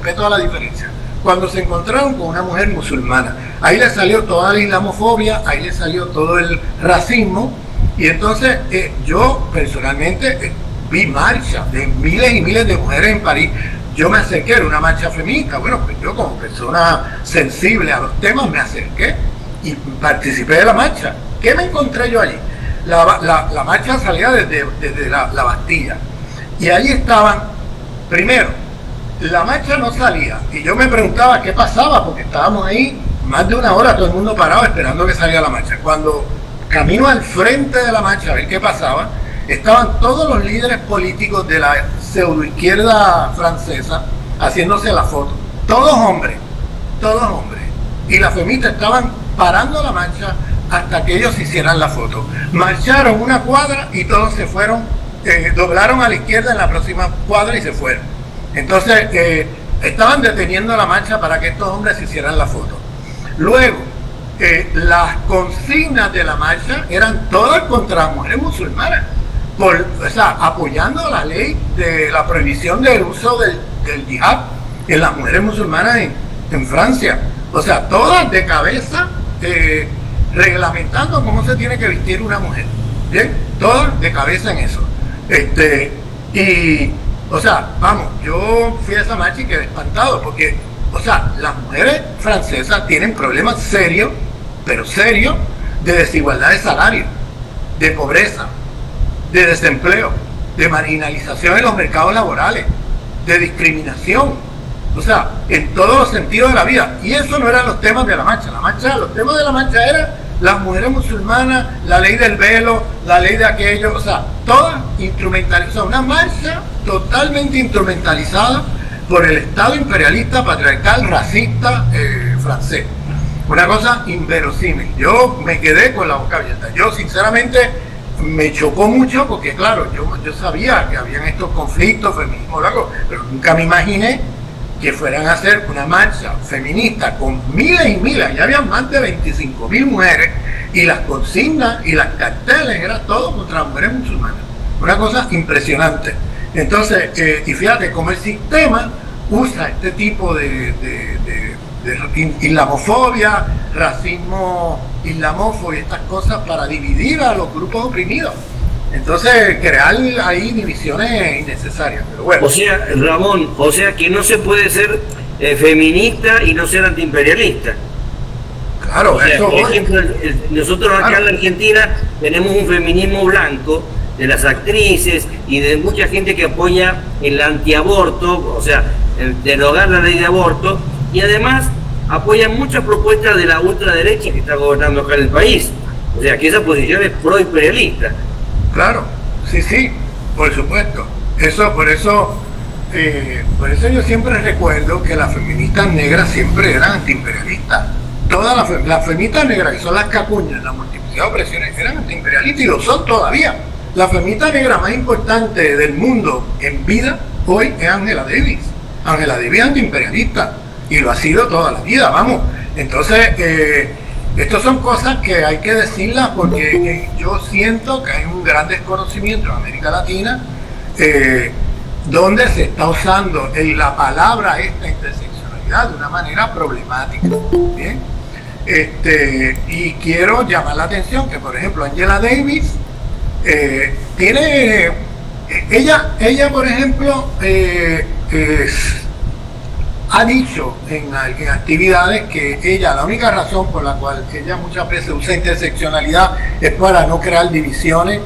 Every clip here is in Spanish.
respeto a la diferencia. Cuando se encontraron con una mujer musulmana, ahí le salió toda la islamofobia, ahí le salió todo el racismo, y entonces yo personalmente vi marchas de miles y miles de mujeres en París. Yo me acerqué, era una marcha feminista, bueno, pues yo como persona sensible a los temas me acerqué y participé de la marcha. ¿Qué me encontré yo allí? La marcha salía desde la Bastilla, y allí estaban, primero, la marcha no salía, y yo me preguntaba qué pasaba, porque estábamos ahí más de una hora, todo el mundo parado esperando que saliera la marcha. Cuando camino al frente de la marcha a ver qué pasaba, estaban todos los líderes políticos de la pseudoizquierda francesa haciéndose la foto, todos hombres, y las feministas estaban parando la marcha hasta que ellos hicieran la foto. Marcharon una cuadra y todos se fueron, doblaron a la izquierda en la próxima cuadra y se fueron. Entonces estaban deteniendo la marcha para que estos hombres hicieran la foto. Luego, las consignas de la marcha eran todas contra las mujeres musulmanas, o sea, apoyando la ley de la prohibición del uso del yihad en las mujeres musulmanas en Francia. O sea, todas de cabeza, reglamentando cómo se tiene que vestir una mujer. Bien, todas de cabeza en eso. Y, o sea, vamos, yo fui a esa marcha y quedé espantado, porque, o sea, las mujeres francesas tienen problemas serios, pero serios, de desigualdad de salario, de pobreza, de desempleo, de marginalización en los mercados laborales, de discriminación, o sea, en todos los sentidos de la vida. Y eso no eran los temas de la marcha. Los temas de la marcha eran las mujeres musulmanas, la ley del velo, la ley de aquello, o sea, todas instrumentalizadas, una marcha totalmente instrumentalizada por el Estado imperialista, patriarcal, racista francés. Una cosa inverosímil. Yo me quedé con la boca abierta. Yo sinceramente me chocó mucho porque, claro, yo sabía que habían estos conflictos, feminismo, pero nunca me imaginé que fueran a hacer una marcha feminista con miles y miles, ya habían más de 25.000 mujeres, y las consignas y las carteles era todo contra las mujeres musulmanas. Una cosa impresionante. Entonces, y fíjate cómo el sistema usa este tipo de islamofobia, racismo islamófobo y estas cosas para dividir a los grupos oprimidos. Entonces, crear ahí divisiones innecesarias. Pero bueno. O sea, Ramón, o sea que no se puede ser feminista y no ser antiimperialista. Claro, o sea, eso. Por ejemplo, nosotros acá en la Argentina tenemos un feminismo blanco de las actrices y de mucha gente que apoya el antiaborto, o sea, el derogar la ley de aborto, y además apoyan muchas propuestas de la ultraderecha que está gobernando acá en el país. O sea, que esa posición es pro-imperialista. Claro, sí, por supuesto. Por eso yo siempre recuerdo que las feministas negras siempre eran antiimperialistas. Todas las feministas negras, que son las cacuñas, la multiplicidad de opresiones, eran antiimperialistas y lo son todavía. La feminista negra más importante del mundo en vida hoy es Angela Davis. Angela Davis es antiimperialista y lo ha sido toda la vida, vamos. Entonces, estas son cosas que hay que decirlas porque yo siento que hay un gran desconocimiento en América Latina donde se está usando la palabra esta interseccionalidad de una manera problemática. ¿Bien? Y quiero llamar la atención que, por ejemplo, Angela Davis tiene, ella por ejemplo, ha dicho en actividades que ella, la única razón por la cual ella muchas veces usa interseccionalidad es para no crear divisiones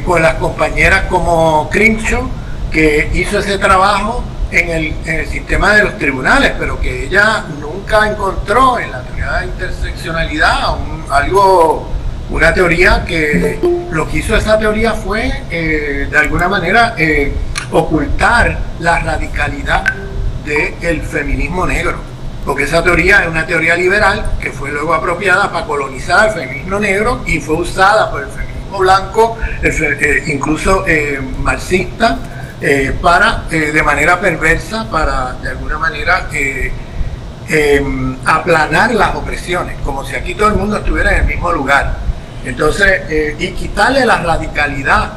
con las compañeras como Crenshaw, que hizo ese trabajo en el sistema de los tribunales, pero que ella nunca encontró en la teoría de interseccionalidad una teoría que lo que hizo esa teoría fue de alguna manera ocultar la radicalidad del feminismo negro, porque esa teoría es una teoría liberal que fue luego apropiada para colonizar el feminismo negro y fue usada por el feminismo blanco, incluso marxista, para de manera perversa, para de alguna manera aplanar las opresiones, como si aquí todo el mundo estuviera en el mismo lugar. Entonces, y quitarle la radicalidad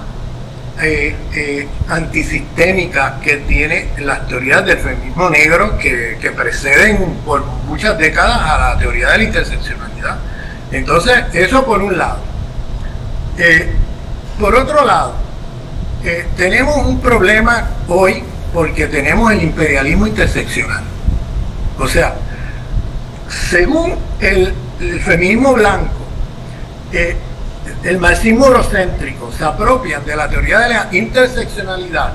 antisistémica que tiene las teorías del feminismo negro que preceden por muchas décadas a la teoría de la interseccionalidad. Entonces, eso por un lado. Por otro lado, tenemos un problema hoy porque tenemos el imperialismo interseccional. O sea, según el feminismo blanco, el marxismo eurocéntrico se apropian de la teoría de la interseccionalidad,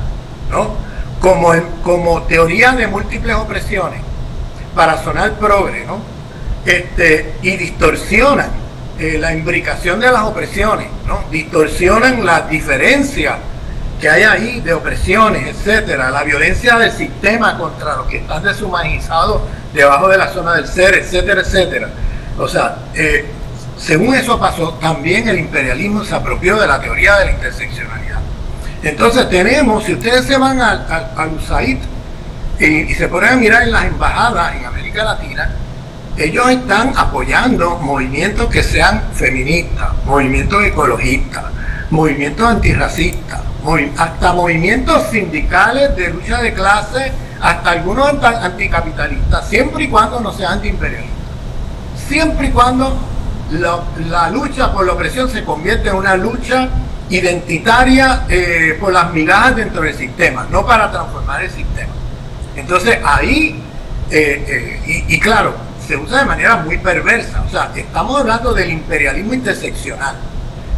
¿no? como teoría de múltiples opresiones para sonar progre, ¿no? Y distorsionan la imbricación de las opresiones, ¿no? Distorsionan las diferencias que hay ahí de opresiones, etcétera, la violencia del sistema contra los que están deshumanizados debajo de la zona del ser, etcétera, etcétera. O sea, según eso pasó, también el imperialismo se apropió de la teoría de la interseccionalidad. Entonces tenemos, si ustedes se van al USAID y se ponen a mirar en las embajadas en América Latina, ellos están apoyando movimientos que sean feministas, movimientos ecologistas, movimientos antirracistas, hasta movimientos sindicales de lucha de clase, hasta algunos anticapitalistas, siempre y cuando no sean antiimperialistas. Siempre y cuando la lucha por la opresión se convierte en una lucha identitaria por las migajas dentro del sistema, no para transformar el sistema. Entonces ahí, y claro, se usa de manera muy perversa. O sea, estamos hablando del imperialismo interseccional.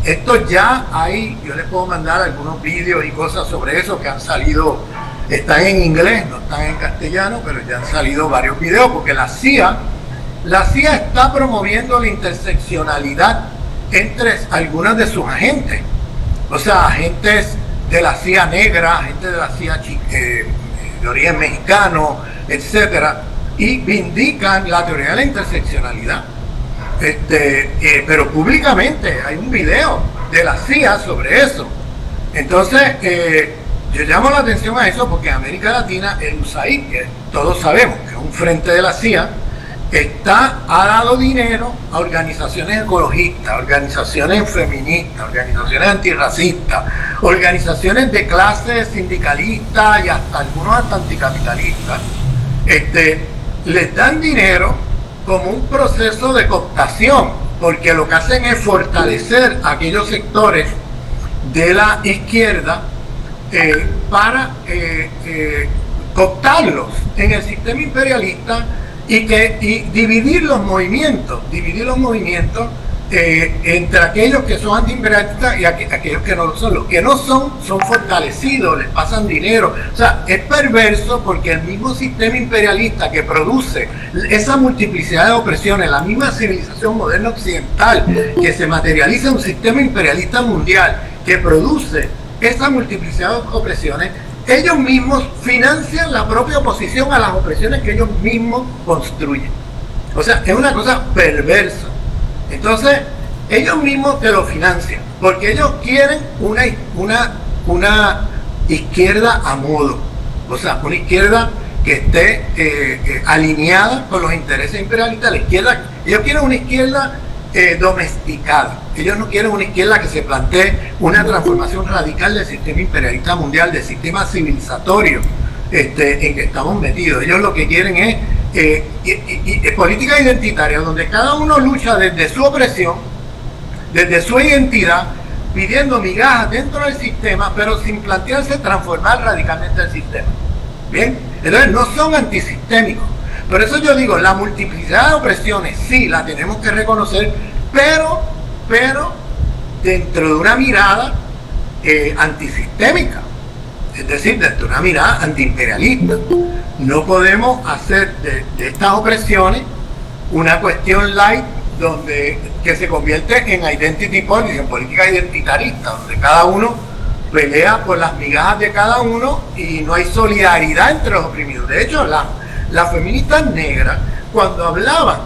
Esto ya hay, yo les puedo mandar algunos vídeos y cosas sobre eso que han salido, están en inglés, no están en castellano, pero ya han salido varios videos, porque la CIA está promoviendo la interseccionalidad entre algunas de sus agentes. O sea, agentes de la CIA negra, agentes de la CIA de origen mexicano, etcétera, y vindican la teoría de la interseccionalidad. Pero públicamente hay un video de la CIA sobre eso. Entonces, yo llamo la atención a eso porque en América Latina, el USAID, que todos sabemos que es un frente de la CIA, ha dado dinero a organizaciones ecologistas, organizaciones feministas, organizaciones antirracistas, organizaciones de clase sindicalista y hasta algunos hasta anticapitalistas. Les dan dinero como un proceso de cooptación, porque lo que hacen es fortalecer a aquellos sectores de la izquierda para cooptarlos en el sistema imperialista y dividir los movimientos entre aquellos que son antiimperialistas y aquellos que no lo son. Los que no son fortalecidos, les pasan dinero. O sea, es perverso porque el mismo sistema imperialista que produce esa multiplicidad de opresiones, la misma civilización moderna occidental que se materializa en un sistema imperialista mundial que produce esa multiplicidad de opresiones, ellos mismos financian la propia oposición a las opresiones que ellos mismos construyen. O sea, es una cosa perversa. Entonces, ellos mismos te lo financian, porque ellos quieren una izquierda a modo, o sea, una izquierda que esté alineada con los intereses imperialistas. La izquierda, ellos quieren una izquierda domesticada. Ellos no quieren una izquierda que se plantee una transformación radical del sistema imperialista mundial, del sistema civilizatorio en que estamos metidos. Ellos lo que quieren es política identitaria, donde cada uno lucha desde su opresión, desde su identidad, pidiendo migajas dentro del sistema, pero sin plantearse transformar radicalmente el sistema. Bien, entonces no son antisistémicos. Por eso yo digo, la multiplicidad de opresiones sí la tenemos que reconocer, pero dentro de una mirada antisistémica, es decir, dentro de una mirada antiimperialista. No podemos hacer de estas opresiones una cuestión light que se convierte en identity politics, en política identitarista, donde cada uno pelea por las migajas de cada uno y no hay solidaridad entre los oprimidos. De hecho, las feministas negras, cuando hablaban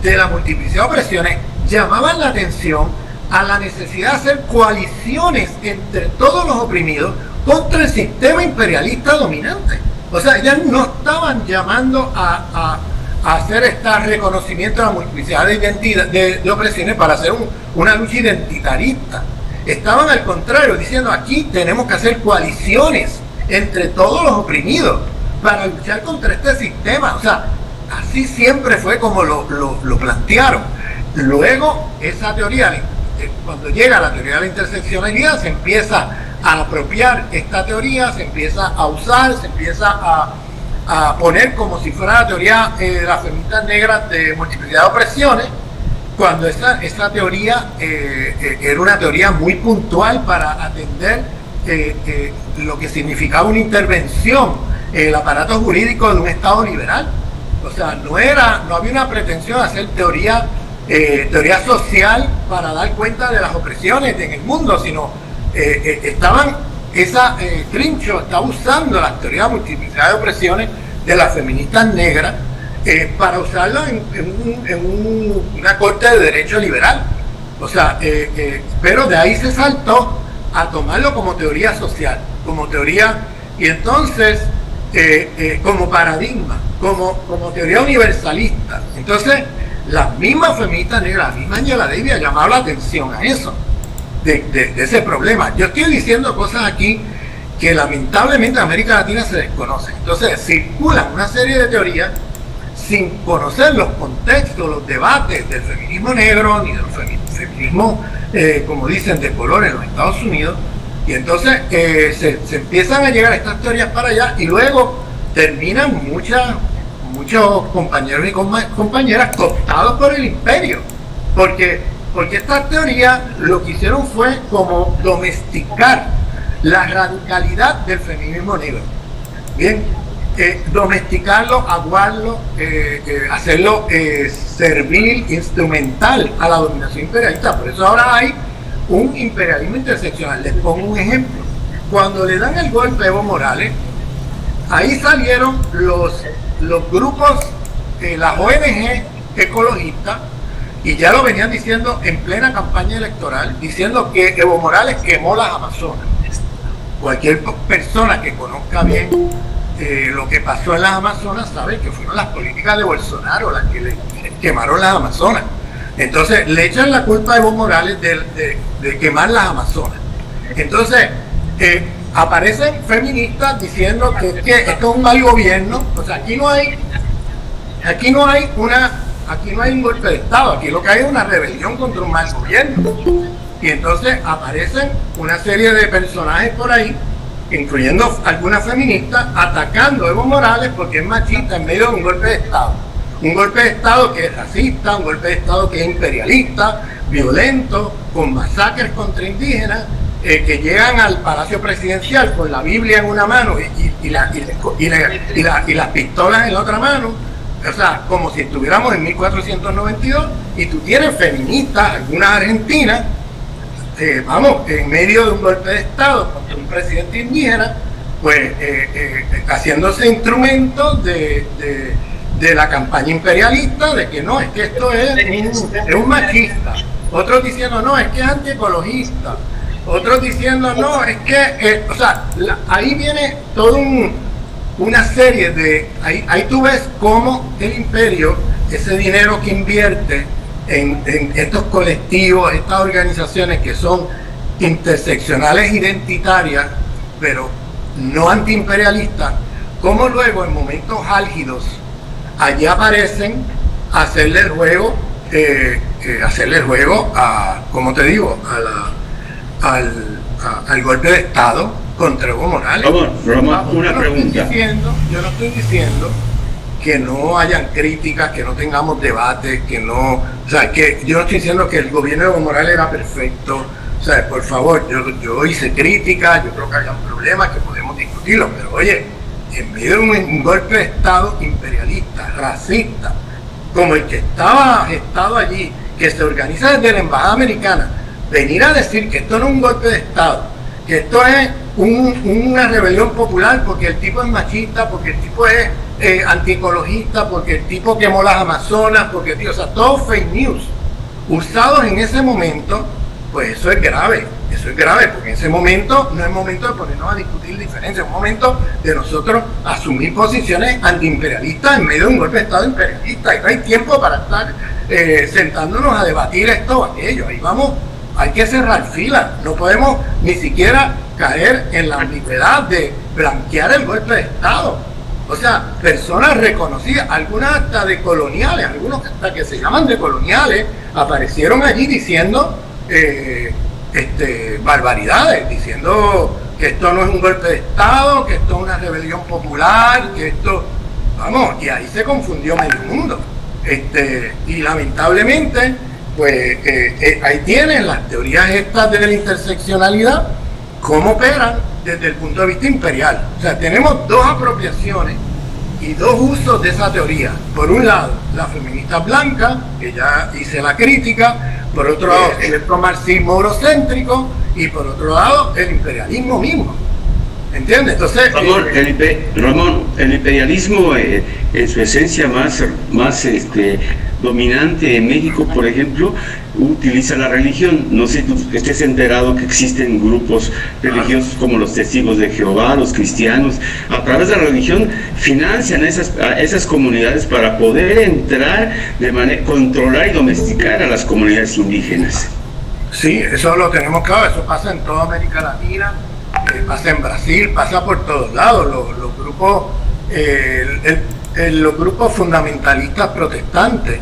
de la multiplicidad de opresiones, llamaban la atención a la necesidad de hacer coaliciones entre todos los oprimidos contra el sistema imperialista dominante. O sea, ellas no estaban llamando a hacer este reconocimiento de la multiplicidad de opresiones para hacer una lucha identitarista. estaban al contrario, diciendo aquí tenemos que hacer coaliciones entre todos los oprimidos para luchar contra este sistema. O sea, así siempre fue como lo plantearon. Luego, esa teoría, cuando llega la teoría de la interseccionalidad, se empieza a apropiar esta teoría, se empieza a usar, se empieza a poner como si fuera la teoría de las feministas negras de multiplicidad de opresiones, cuando esta teoría era una teoría muy puntual para atender lo que significaba una intervención en el aparato jurídico de un Estado liberal. O sea, no había una pretensión de hacer teoría social para dar cuenta de las opresiones en el mundo, sino Trincho estaba usando la teoría de multiplicidad de opresiones de las feministas negras para usarlo en una corte de derecho liberal. O sea, pero de ahí se saltó a tomarlo como teoría social, como teoría, y entonces como paradigma, como teoría universalista. Entonces, las mismas feministas negras, la misma Angela Davis ha llamado la atención a eso, de ese problema. Yo estoy diciendo cosas aquí que lamentablemente en América Latina se desconocen. Entonces, circulan una serie de teorías sin conocer los contextos, los debates del feminismo negro, ni del feminismo, como dicen, de color en los Estados Unidos, y entonces se empiezan a llegar estas teorías para allá, y luego terminan muchos compañeros y compañeras cooptados por el imperio, porque estas teorías lo que hicieron fue como domesticar la radicalidad del feminismo negro. Bien, domesticarlo, aguarlo, hacerlo servil, instrumental a la dominación imperialista. Por eso ahora hay un imperialismo interseccional. Les pongo un ejemplo. Cuando le dan el golpe a Evo Morales, ahí salieron los grupos, las ONG ecologistas, y ya lo venían diciendo en plena campaña electoral, diciendo que Evo Morales quemó las Amazonas. Cualquier persona que conozca bien lo que pasó en las Amazonas sabe que fueron las políticas de Bolsonaro las que le quemaron las Amazonas. Entonces le echan la culpa a Evo Morales de quemar las Amazonas. Entonces aparecen feministas diciendo que esto es un mal gobierno. O sea, aquí no hay un golpe de Estado, aquí lo que hay es una rebelión contra un mal gobierno. Y entonces aparecen una serie de personajes por ahí, incluyendo algunas feministas, atacando a Evo Morales porque es machista en medio de un golpe de Estado. Un golpe de Estado que es racista, un golpe de Estado que es imperialista, violento, con masacres contra indígenas, que llegan al Palacio Presidencial con la Biblia en una mano y las pistolas en la otra mano. O sea, como si estuviéramos en 1492, y tú tienes feministas, algunas argentinas, en medio de un golpe de Estado contra un presidente indígena, pues haciéndose instrumentos de la campaña imperialista, de que no, es que esto es un machista. Otros diciendo, no, es que es antiecologista. Otros diciendo, no, es que, o sea, ahí viene todo una serie de, ahí tú ves cómo el imperio, ese dinero que invierte en estos colectivos, estas organizaciones que son interseccionales identitarias, pero no antiimperialistas, como luego en momentos álgidos allí aparecen a hacerle juego a, como te digo, al golpe de Estado contra Evo Morales. Una pregunta. Yo no estoy diciendo que no hayan críticas, que no tengamos debates, que no, o sea, que yo no estoy diciendo que el gobierno de Evo Morales era perfecto. O sea, por favor, yo hice críticas, yo creo que había un problema que podemos discutirlo, pero oye, en medio de un golpe de Estado imperialista, racista, como el que estaba gestado allí, que se organiza desde la Embajada Americana, venir a decir que esto no es un golpe de Estado, que esto es una rebelión popular porque el tipo es machista, porque el tipo es antiecologista, porque el tipo quemó las Amazonas, porque, tío, o sea, todo fake news usados en ese momento, pues eso es grave, porque en ese momento no es momento de ponernos a discutir diferencias, es un momento de nosotros asumir posiciones antiimperialistas en medio de un golpe de Estado imperialista, y no hay tiempo para estar sentándonos a debatir esto o aquello. Ahí vamos hay que cerrar filas, no podemos ni siquiera caer en la ambigüedad de blanquear el golpe de Estado. O sea, personas reconocidas, algunas hasta de coloniales, algunos hasta que se llaman de coloniales, aparecieron allí diciendo barbaridades, diciendo que esto no es un golpe de Estado, que esto es una rebelión popular, que esto... Vamos, y ahí se confundió medio mundo. Y lamentablemente, pues ahí tienen las teorías estas de la interseccionalidad, cómo operan desde el punto de vista imperial. O sea, tenemos dos apropiaciones y dos usos de esa teoría. Por un lado, la feminista blanca, que ya hice la crítica; por otro lado, el electromarxismo eurocéntrico; y por otro lado, el imperialismo mismo. ¿Entiendes? Entonces, Ramón, el imperialismo en su esencia más dominante en México, por ejemplo, utiliza la religión. No sé si tú estés enterado que existen grupos religiosos como los Testigos de Jehová, los cristianos. A través de la religión financian a esas comunidades para poder entrar controlar y domesticar a las comunidades indígenas. Sí, eso lo tenemos claro, eso pasa en toda América Latina, pasa en Brasil, pasa por todos lados. Los grupos fundamentalistas protestantes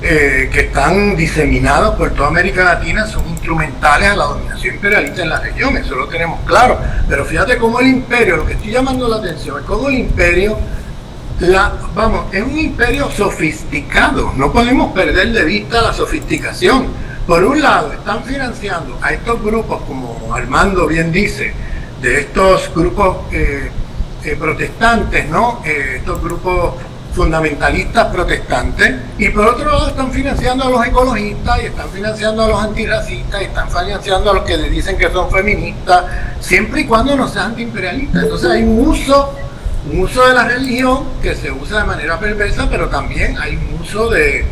que están diseminados por toda América Latina son instrumentales a la dominación imperialista en la región, eso lo tenemos claro. Pero fíjate cómo el imperio, lo que estoy llamando la atención es cómo el imperio, es un imperio sofisticado, no podemos perder de vista la sofisticación. Por un lado, están financiando a estos grupos, como Armando bien dice, de estos grupos protestantes, ¿no? Estos grupos fundamentalistas protestantes, y por otro lado están financiando a los ecologistas, y están financiando a los antirracistas, y están financiando a los que le dicen que son feministas, siempre y cuando no sean antiimperialistas. Entonces hay un uso de la religión que se usa de manera perversa, pero también hay un uso de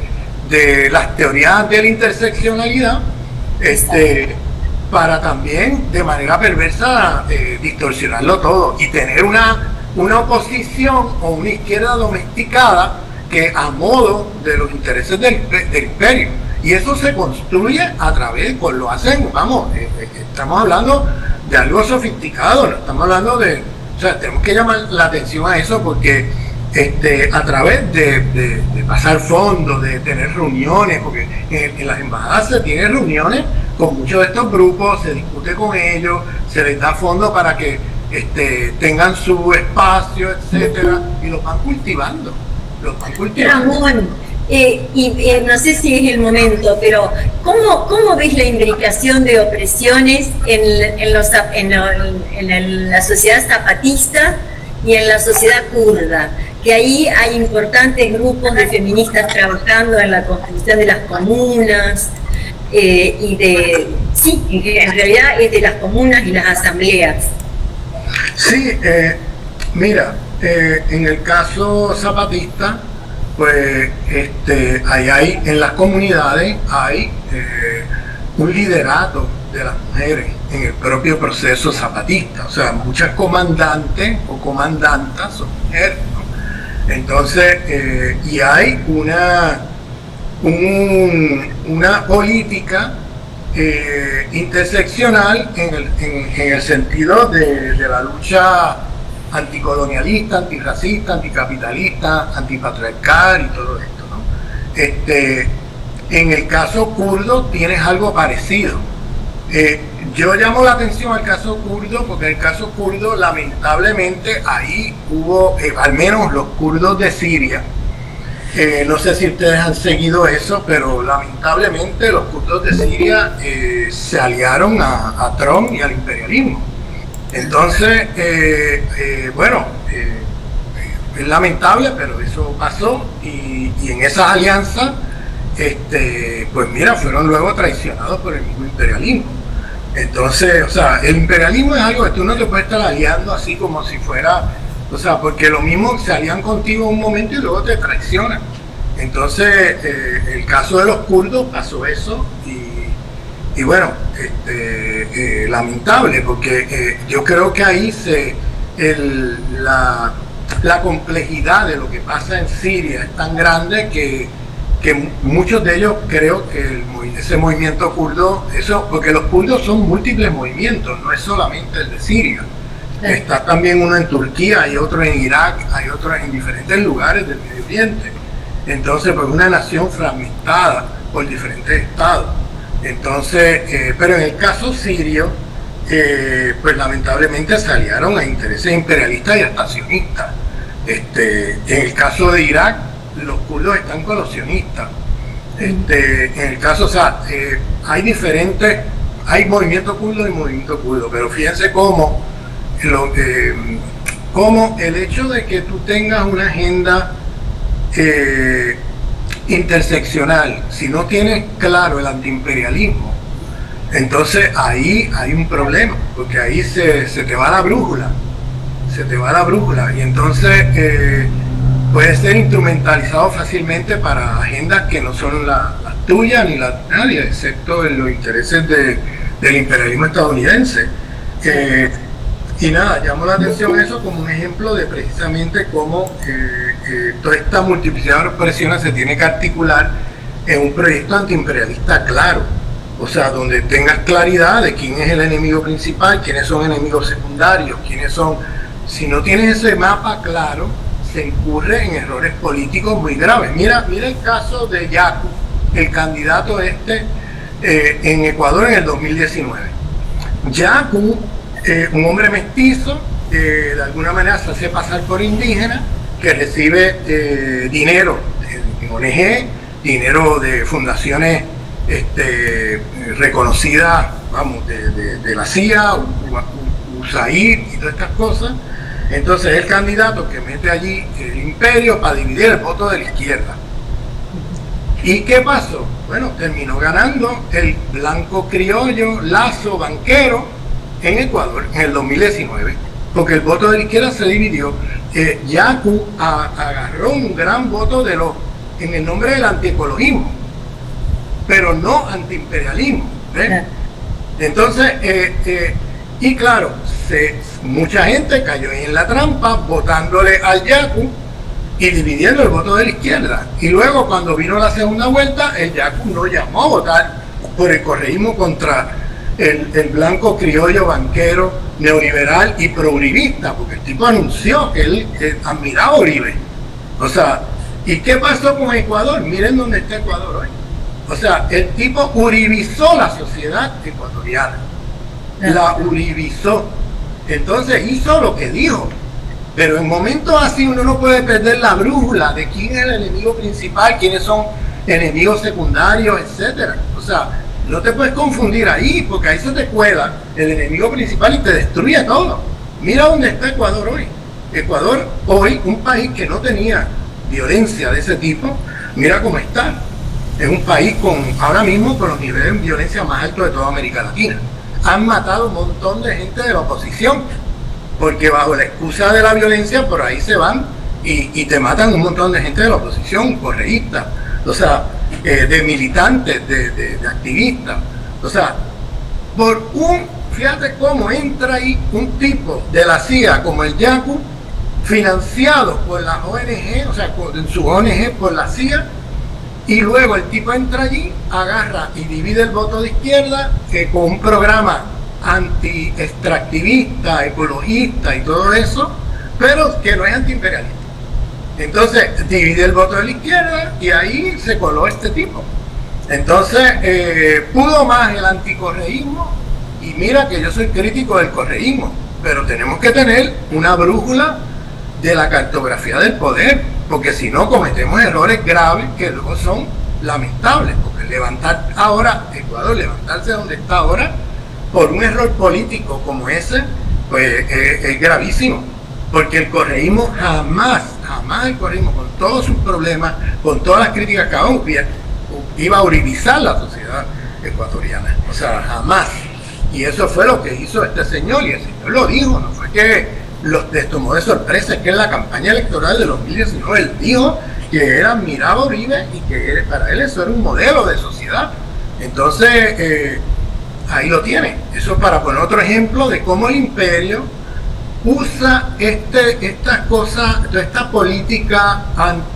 las teorías de la interseccionalidad para también de manera perversa distorsionarlo todo y tener una oposición o una izquierda domesticada que a modo de los intereses del imperio. Y eso se construye a través, pues lo hacen, estamos hablando de algo sofisticado, no estamos hablando de... O sea, tenemos que llamar la atención a eso porque a través de pasar fondos, de tener reuniones, porque en las embajadas se tienen reuniones con muchos de estos grupos, se discute con ellos, se les da fondos para que tengan su espacio, etcétera, y los van cultivando. Ramón, no sé si es el momento, pero ¿cómo ves la imbricación de opresiones en la sociedad zapatista y en la sociedad kurda? Que ahí hay importantes grupos de feministas trabajando en la construcción de las comunas, en realidad es de las comunas y las asambleas. Sí, mira, en el caso zapatista, pues ahí hay, en las comunidades hay un liderato de las mujeres en el propio proceso zapatista. O sea, muchas comandantes o comandantas son mujeres, ¿no? Entonces, y hay una política interseccional en el sentido de la lucha anticolonialista, antirracista, anticapitalista, antipatriarcal y todo esto, ¿no? En el caso kurdo tienes algo parecido. Yo llamo la atención al caso kurdo porque en el caso kurdo lamentablemente ahí hubo, al menos los kurdos de Siria, no sé si ustedes han seguido eso, pero lamentablemente los kurdos de Siria se aliaron a Trump y al imperialismo. Entonces, es lamentable, pero eso pasó y en esas alianzas, pues mira, fueron luego traicionados por el mismo imperialismo. Entonces, o sea, el imperialismo es algo que tú no te puedes estar aliando así como si fuera, o sea, porque lo mismo se alían contigo en un momento y luego te traicionan. Entonces, el caso de los kurdos pasó eso y bueno, lamentable, porque yo creo que ahí la complejidad de lo que pasa en Siria es tan grande que que muchos de ellos creo que ese movimiento kurdo, porque los kurdos son múltiples movimientos, no es solamente el de Siria. Está también uno en Turquía, hay otro en Irak, hay otro en diferentes lugares del Medio Oriente. Entonces, pues una nación fragmentada por diferentes estados. Entonces, pero en el caso sirio, pues lamentablemente se aliaron a intereses imperialistas y hasta sionistas. En el caso de Irak, los kurdos están con los sionistas. En el caso, o sea, hay movimiento kurdo y movimiento kurdo, pero fíjense cómo el hecho de que tú tengas una agenda interseccional, si no tienes claro el antiimperialismo, entonces ahí hay un problema, porque ahí se te va la brújula, y entonces puede ser instrumentalizado fácilmente para agendas que no son las tuyas ni las de nadie, excepto en los intereses del imperialismo estadounidense. Y nada, llamo la atención eso como un ejemplo de precisamente cómo toda esta multiplicidad de presiones se tiene que articular en un proyecto antiimperialista claro, o sea, donde tengas claridad de quién es el enemigo principal, quiénes son enemigos secundarios, quiénes son. Si no tienes ese mapa claro, se incurre en errores políticos muy graves. Mira el caso de Yaku, el candidato en Ecuador en el 2019. Yaku, un hombre mestizo, de alguna manera se hace pasar por indígena, que recibe dinero de ONG, dinero de fundaciones reconocidas, vamos, de la CIA, USAID y todas estas cosas. Entonces es el candidato que mete allí el imperio para dividir el voto de la izquierda. ¿Y qué pasó? Bueno, terminó ganando el blanco criollo Lazo banquero en Ecuador en el 2019, porque el voto de la izquierda se dividió. Yaku agarró un gran voto en el nombre del antiecologismo, pero no antiimperialismo. Entonces, y claro, mucha gente cayó en la trampa votándole al Yaku y dividiendo el voto de la izquierda. Y luego, cuando vino la segunda vuelta, el Yaku no llamó a votar por el correísmo contra el blanco criollo banquero neoliberal y prouribista, porque el tipo anunció que él admiraba a Uribe. O sea, ¿y qué pasó con Ecuador? Miren dónde está Ecuador hoy. O sea, el tipo uribizó la sociedad ecuatoriana. La uribizó. Entonces hizo lo que dijo. Pero en momentos así uno no puede perder la brújula de quién es el enemigo principal, quiénes son enemigos secundarios, etcétera. O sea, no te puedes confundir ahí, porque ahí se te cuela el enemigo principal y te destruye todo. Mira dónde está Ecuador hoy. Ecuador hoy, un país que no tenía violencia de ese tipo, mira cómo está. Es un país ahora mismo con los niveles de violencia más altos de toda América Latina. Han matado un montón de gente de la oposición, porque bajo la excusa de la violencia por ahí se van y te matan un montón de gente de la oposición, correístas, o sea, de militantes, de activistas. O sea, fíjate cómo entra ahí un tipo de la CIA como el Yaku, financiado por la ONG, o sea, en su ONG por la CIA, y luego el tipo entra allí, agarra y divide el voto de izquierda con un programa anti-extractivista, ecologista y todo eso, pero que no es antiimperialista. Entonces divide el voto de la izquierda y ahí se coló este tipo. Entonces pudo más el anticorreísmo, y mira que yo soy crítico del correísmo, pero tenemos que tener una brújula de la cartografía del poder, porque si no cometemos errores graves que luego son lamentables, porque Ecuador levantarse donde está ahora por un error político como ese, pues es gravísimo, porque el correísmo jamás el correísmo, con todos sus problemas, con todas las críticas que aún iba a uribizar la sociedad ecuatoriana, o sea, jamás. Y eso fue lo que hizo este señor, y el señor lo dijo, no fue que les tomó de sorpresa, es que en la campaña electoral de 2019 él dijo que él admiraba a Uribe y que para él eso era un modelo de sociedad. Entonces ahí lo tiene. Eso para poner otro ejemplo de cómo el imperio usa esta cosa, toda esta política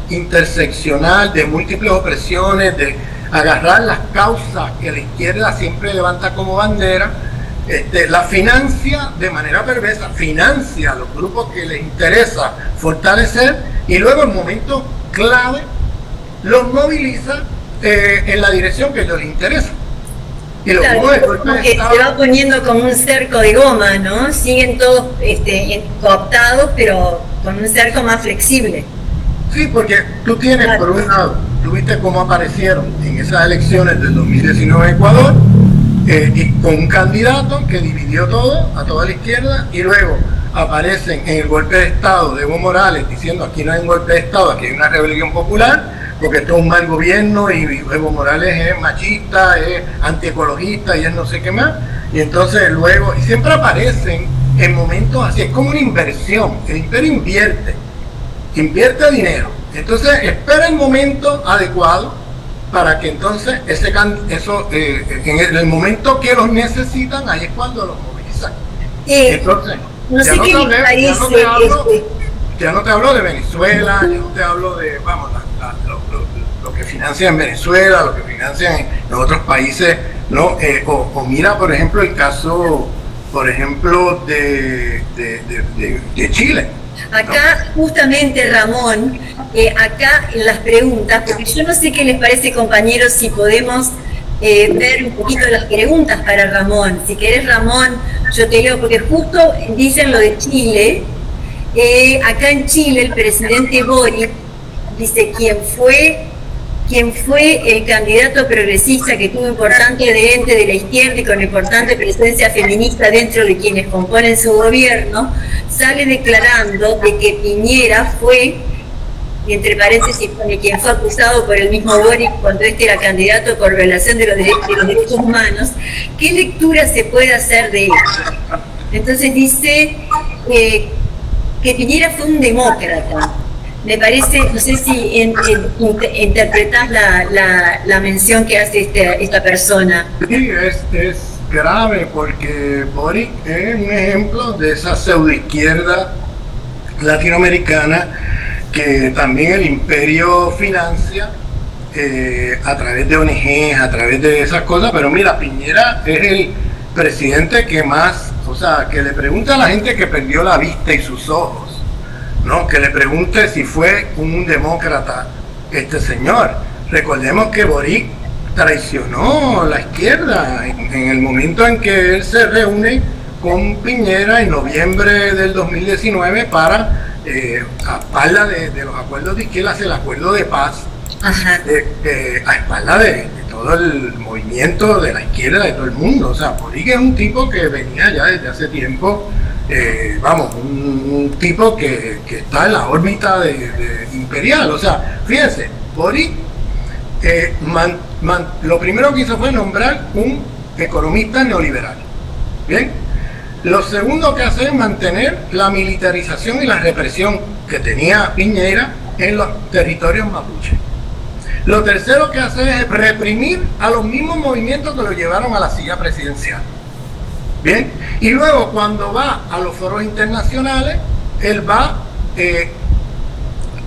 interseccional de múltiples opresiones, de agarrar las causas que la izquierda siempre levanta como bandera, la financia de manera perversa, financia a los grupos que les interesa fortalecer y luego en momentos clave los moviliza en la dirección que a ellos les interesa. Y claro, como que se va poniendo como un cerco de goma, ¿no? Siguen todos cooptados, pero con un cerco más flexible. Sí, porque tú tienes, claro, por un lado, tú viste cómo aparecieron en esas elecciones del 2019 en Ecuador, y con un candidato que dividió todo, a toda la izquierda, y luego aparecen en el golpe de Estado de Evo Morales diciendo aquí no hay un golpe de Estado, aquí hay una rebelión popular, porque esto es un mal gobierno y Evo Morales es machista, es antiecologista y es no sé qué más. Y entonces luego, y siempre aparecen en momentos así, es como una inversión, el imperio invierte dinero. Entonces espera el momento adecuado para que entonces en el momento que los necesitan, ahí es cuando los movilizan. Entonces, no sé qué les parece. Ya no te hablo de Venezuela, ya no te hablo de, vamos, lo que financian en Venezuela, lo que financian en otros países, ¿no? O mira, por ejemplo, el caso, por ejemplo, de Chile. Acá, justamente, Ramón, acá en las preguntas, porque yo no sé qué les parece, compañeros, si podemos ver un poquito las preguntas para Ramón. Si querés, Ramón, yo te leo, porque justo dicen lo de Chile. Acá en Chile el presidente Boric dice quién fue el candidato progresista que tuvo importante adherente de la izquierda y con importante presencia feminista dentro de quienes componen su gobierno, sale declarando de que Piñera fue, y entre paréntesis pone quien fue acusado por el mismo Boric cuando este era candidato por violación de los derechos humanos. ¿Qué lectura se puede hacer de esto? Entonces dice que Piñera fue un demócrata. Me parece, no sé si interpretás la mención que hace esta persona. Sí, es grave porque Boric es un ejemplo de esa pseudoizquierda latinoamericana que también el imperio financia a través de ONGs, a través de esas cosas. Pero mira, Piñera es el presidente que más, o sea, que le pregunta a la gente que perdió la vista y sus ojos, ¿no? Que le pregunte si fue un demócrata este señor. Recordemos que Boric traicionó la izquierda en el momento en que él se reúne con Piñera en noviembre del 2019 para, a espalda de los acuerdos de izquierda, hacer el acuerdo de paz, a espalda de todo el movimiento de la izquierda, de todo el mundo. O sea, Boric es un tipo que venía ya desde hace tiempo, vamos, un tipo que está en la órbita de imperial. O sea, fíjense, Boric lo primero que hizo fue nombrar un economista neoliberal. Bien, lo segundo que hace es mantener la militarización y la represión que tenía Piñera en los territorios mapuche. Lo tercero que hace es reprimir a los mismos movimientos que lo llevaron a la silla presidencial. Bien, y luego cuando va a los foros internacionales, él va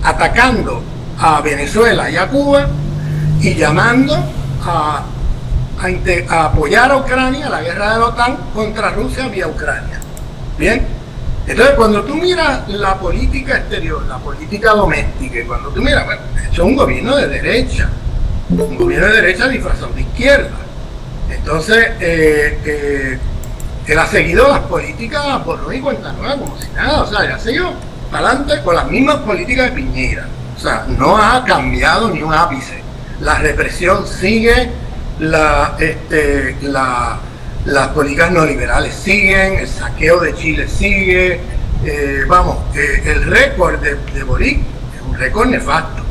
atacando a Venezuela y a Cuba y llamando a apoyar a Ucrania, la guerra de la OTAN contra Rusia vía Ucrania. Bien, entonces cuando tú miras la política exterior, la política doméstica, y cuando tú miras, bueno, es un gobierno de derecha, disfrazado de izquierda. Entonces, él ha seguido las políticas por y cuenta nueva como si nada. O sea, él ha seguido para adelante con las mismas políticas de Piñera. O sea, no ha cambiado ni un ápice. La represión sigue, las políticas neoliberales siguen, el saqueo de Chile sigue. El récord de Boric es un récord nefasto.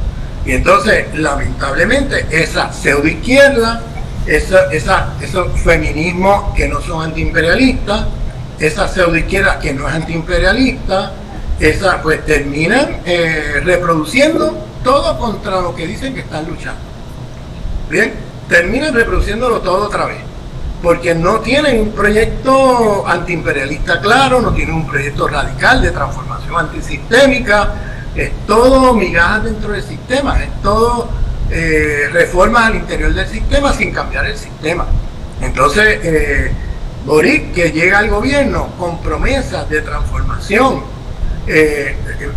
Y entonces, lamentablemente, esa pseudoizquierda, esos feminismos que no son antiimperialistas, esa pseudoizquierda que no es antiimperialista, pues terminan reproduciendo todo contra lo que dicen que están luchando. Bien, terminan reproduciéndolo todo otra vez. porque no tienen un proyecto antiimperialista claro, no tienen un proyecto radical de transformación antisistémica, es todo migajas dentro del sistema, es todo reformas al interior del sistema sin cambiar el sistema. Entonces, Boric, que llega al gobierno con promesas de transformación,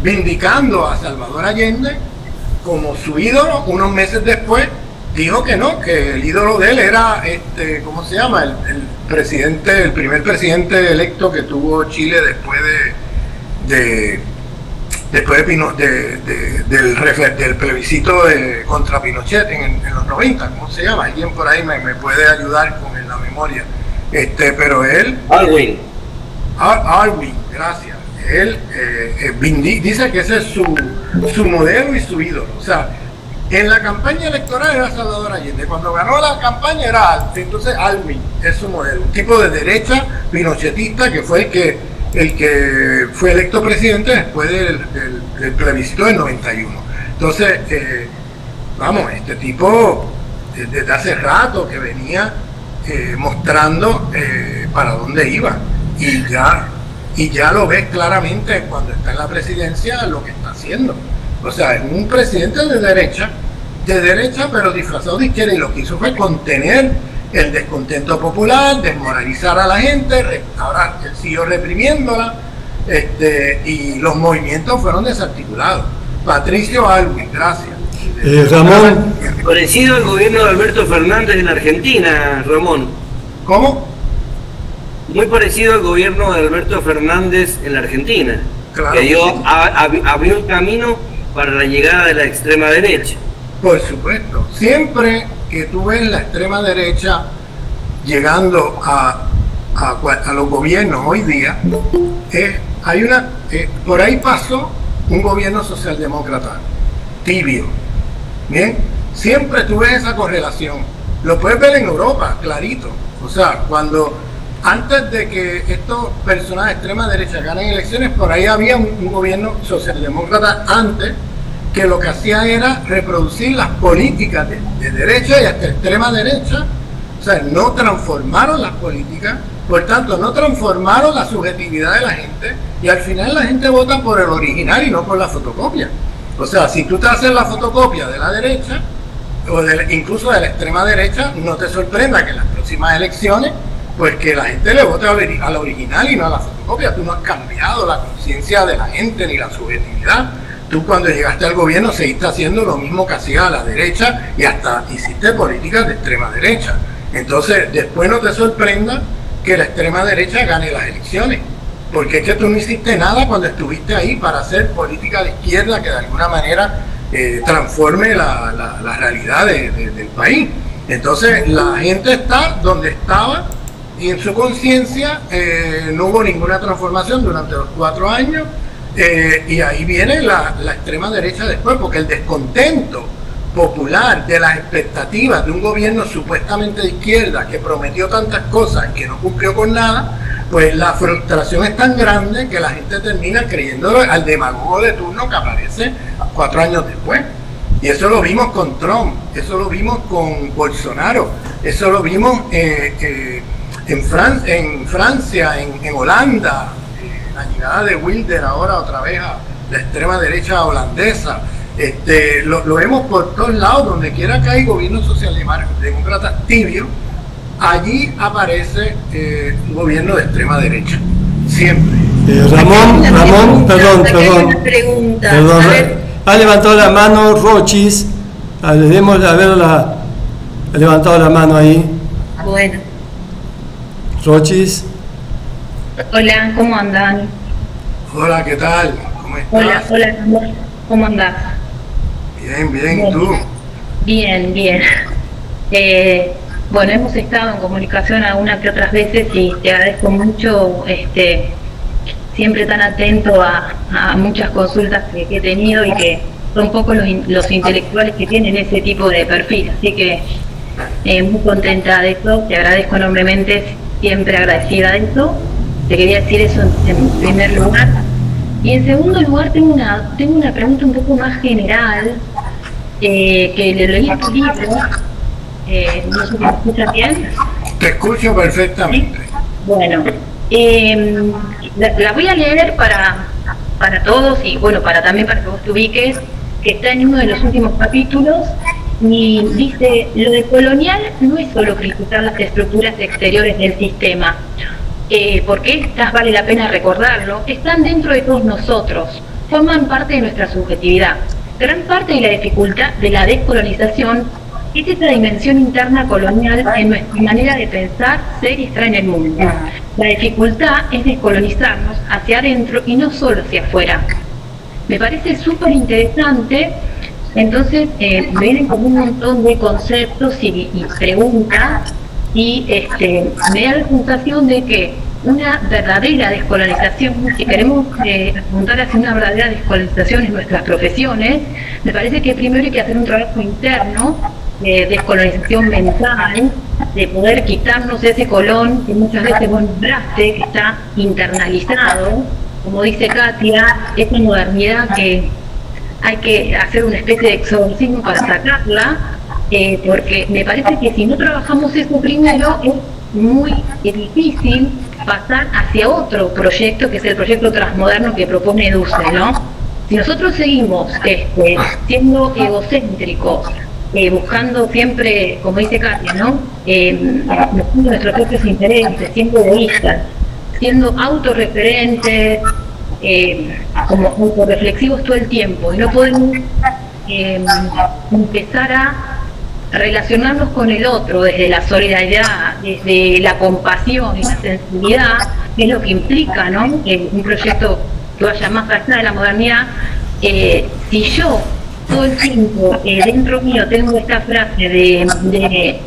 vindicando a Salvador Allende como su ídolo, unos meses después dijo que no, que el ídolo de él era, ¿cómo se llama? El primer presidente electo que tuvo Chile después del plebiscito contra Pinochet en los 90, ¿cómo se llama? Alguien por ahí me puede ayudar con la memoria. Pero él... Alwin, gracias. Él dice que ese es su modelo y su ídolo. O sea, en la campaña electoral era Salvador Allende, cuando ganó la campaña era entonces Alwin, es su modelo, un tipo de derecha pinochetista que fue el que fue electo presidente después del plebiscito del 91. Entonces, vamos, este tipo desde hace rato que venía mostrando para dónde iba, y ya lo ves claramente cuando está en la presidencia lo que está haciendo. O sea, es un presidente de derecha pero disfrazado de izquierda, y lo que hizo fue contener el descontento popular, desmoralizar a la gente. Ahora él siguió reprimiéndola, y los movimientos fueron desarticulados. Patricio Aylwin, gracias. Ramón. Parecido al gobierno de Alberto Fernández en Argentina, Ramón. ¿Cómo? Muy parecido al gobierno de Alberto Fernández en la Argentina, claro, que abrió un camino para la llegada de la extrema derecha. Por supuesto, siempre que tú ves la extrema derecha llegando a los gobiernos hoy día, por ahí pasó un gobierno socialdemócrata tibio. Bien, siempre tú ves esa correlación. Lo puedes ver en Europa, clarito. O sea, antes de que estos personajes de extrema derecha ganen elecciones, por ahí había un gobierno socialdemócrata antes, que lo que hacía era reproducir las políticas de derecha y hasta extrema derecha. O sea, no transformaron las políticas, por tanto no transformaron la subjetividad de la gente, y al final la gente vota por el original y no por la fotocopia. O sea, si tú te haces la fotocopia de la derecha, o incluso de la extrema derecha, no te sorprenda que en las próximas elecciones, pues que la gente le vote a la original y no a la fotocopia. Tú no has cambiado la conciencia de la gente ni la subjetividad. Tú cuando llegaste al gobierno seguiste haciendo lo mismo que hacía la derecha, y hasta hiciste políticas de extrema derecha. Entonces, después no te sorprenda que la extrema derecha gane las elecciones, porque es que tú no hiciste nada cuando estuviste ahí para hacer política de izquierda que de alguna manera transforme la realidad del país. Entonces, la gente está donde estaba, y en su conciencia no hubo ninguna transformación durante los 4 años. Y ahí viene la extrema derecha después, porque el descontento popular de las expectativas de un gobierno supuestamente de izquierda que prometió tantas cosas que no cumplió con nada, pues la frustración es tan grande que la gente termina creyéndolo al demagogo de turno que aparece 4 años después. Y eso lo vimos con Trump, eso lo vimos con Bolsonaro, eso lo vimos en Francia, en Holanda, la llegada de Wilder ahora otra vez a la extrema derecha holandesa. Lo vemos por todos lados, donde quiera que hay gobiernos socialdemócratas tibios, allí aparece un gobierno de extrema derecha, siempre. Ramón, perdón. Ha levantado la mano Rochis, ha levantado la mano ahí. Bueno. Rochis. Hola, ¿cómo andan? Hola, ¿qué tal? ¿Cómo estás? Hola, ¿cómo andás? Bien, ¿y tú? Bien. Bueno, hemos estado en comunicación algunas que otras veces, y te agradezco mucho, siempre tan atento a muchas consultas que he tenido, y que son pocos los intelectuales que tienen ese tipo de perfil, así que muy contenta de eso, te agradezco enormemente, siempre agradecida de eso. Te quería decir eso en primer lugar. Y en segundo lugar, tengo una pregunta un poco más general, que le leí en tu libro, no sé si me escuchas bien. Te escucho perfectamente. Bueno, la voy a leer para todos y bueno, también para que vos te ubiques, que está en uno de los últimos capítulos y dice: lo de colonial no es solo criticar las estructuras exteriores del sistema, porque estas, vale la pena recordarlo, están dentro de todos nosotros, forman parte de nuestra subjetividad. Gran parte de la dificultad de la descolonización es esa dimensión interna colonial en nuestra manera de pensar, ser y estar en el mundo. La dificultad es descolonizarnos hacia adentro y no solo hacia afuera. Me parece súper interesante, entonces me vienen como un montón de conceptos y preguntas, y me da la sensación de que una verdadera descolonización, si queremos apuntar hacia una verdadera descolonización en nuestras profesiones, me parece que primero hay que hacer un trabajo interno de descolonización mental, de poder quitarnos ese colón que muchas veces vos nombraste, que está internalizado, como dice Katia, esa modernidad que hay que hacer una especie de exorcismo para sacarla, porque me parece que si no trabajamos eso primero es muy difícil pasar hacia otro proyecto, que es el proyecto transmoderno que propone Dussel, ¿no? Si nosotros seguimos siendo egocéntricos, buscando siempre, como dice Katia, ¿no? Buscando nuestros propios intereses, siendo egoístas, siendo autorreferentes, como autorreflexivos todo el tiempo, y no podemos empezar a relacionarnos con el otro desde la solidaridad, desde la compasión y la sensibilidad, que es lo que implica, ¿no? Un proyecto que vaya más allá de la modernidad. Si yo todo el tiempo dentro mío tengo esta frase de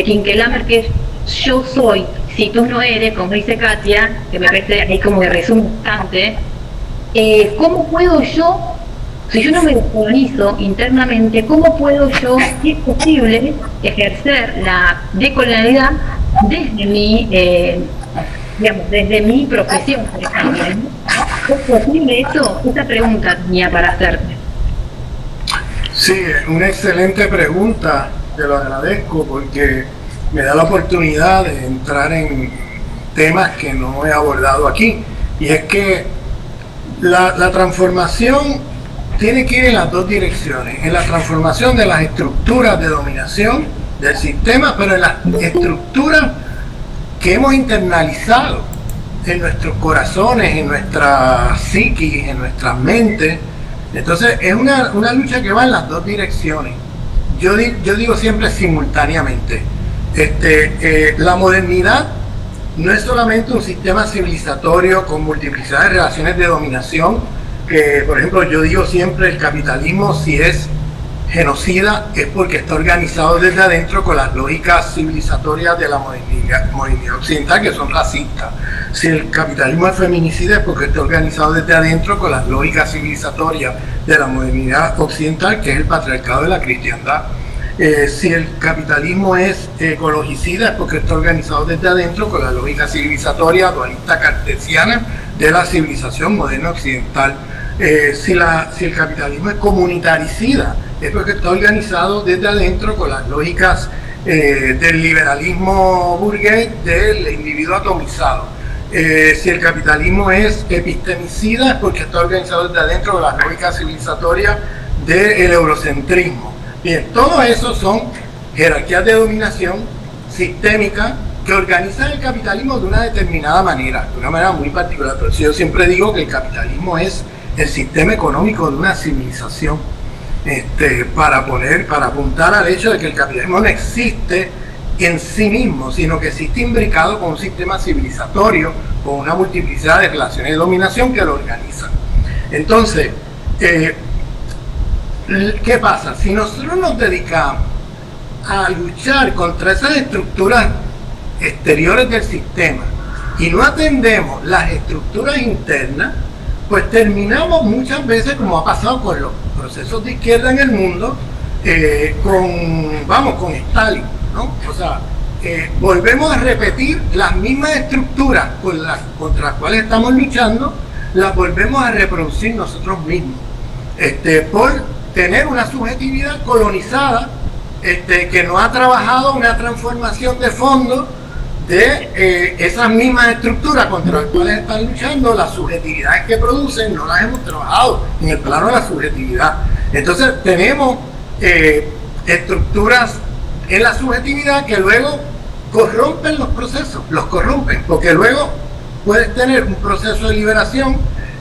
Quinquelamer, que es yo soy, si tú no eres, como dice Katia, que me parece ahí como que resume bastante, ¿cómo puedo yo, si yo no me descolonizo internamente, cómo puedo yo, si es posible, ejercer la decolonialidad desde mi, desde mi profesión, por ejemplo, ¿no? ¿Es posible eso? Esa pregunta tenía para hacerte. Sí, una excelente pregunta, te lo agradezco porque me da la oportunidad de entrar en temas que no he abordado aquí, y es que la transformación tiene que ir en las dos direcciones: en la transformación de las estructuras de dominación del sistema, pero en las estructuras que hemos internalizado en nuestros corazones, en nuestra psiquis, en nuestras mentes. Entonces es una lucha que va en las dos direcciones. Yo digo siempre simultáneamente. La modernidad no es solamente un sistema civilizatorio con multiplicidad de relaciones de dominación, que por ejemplo yo digo siempre el capitalismo, si es genocida es porque está organizado desde adentro con las lógicas civilizatorias de la modernidad occidental, que son racistas. Si el capitalismo es feminicida es porque está organizado desde adentro con las lógicas civilizatorias de la modernidad occidental, que es el patriarcado de la cristiandad. Si el capitalismo es ecologicida es porque está organizado desde adentro con la lógica civilizatoria dualista cartesiana de la civilización moderna occidental. Si el capitalismo es comunitaricida es porque está organizado desde adentro con las lógicas del liberalismo burgués del individuo atomizado. Si el capitalismo es epistemicida es porque está organizado desde adentro con las lógicas civilizatorias del eurocentrismo. Bien, todo eso son jerarquías de dominación sistémica que organizan el capitalismo de una determinada manera, de una manera muy particular. Por eso yo siempre digo que el capitalismo es el sistema económico de una civilización, para apuntar al hecho de que el capitalismo no existe en sí mismo, sino que existe imbricado con un sistema civilizatorio, con una multiplicidad de relaciones de dominación que lo organizan. Entonces, ¿qué pasa? Si nosotros nos dedicamos a luchar contra esas estructuras exteriores del sistema y no atendemos las estructuras internas, pues terminamos muchas veces, como ha pasado con los procesos de izquierda en el mundo, con Stalin, ¿no? O sea, volvemos a repetir las mismas estructuras contra las cuales estamos luchando, las volvemos a reproducir nosotros mismos, por tener una subjetividad colonizada que no ha trabajado una transformación de fondo de esas mismas estructuras contra las cuales están luchando. Las subjetividades que producen no las hemos trabajado en el plano de la subjetividad. Entonces tenemos estructuras en la subjetividad que luego corrompen los procesos, los corrompen, porque luego puedes tener un proceso de liberación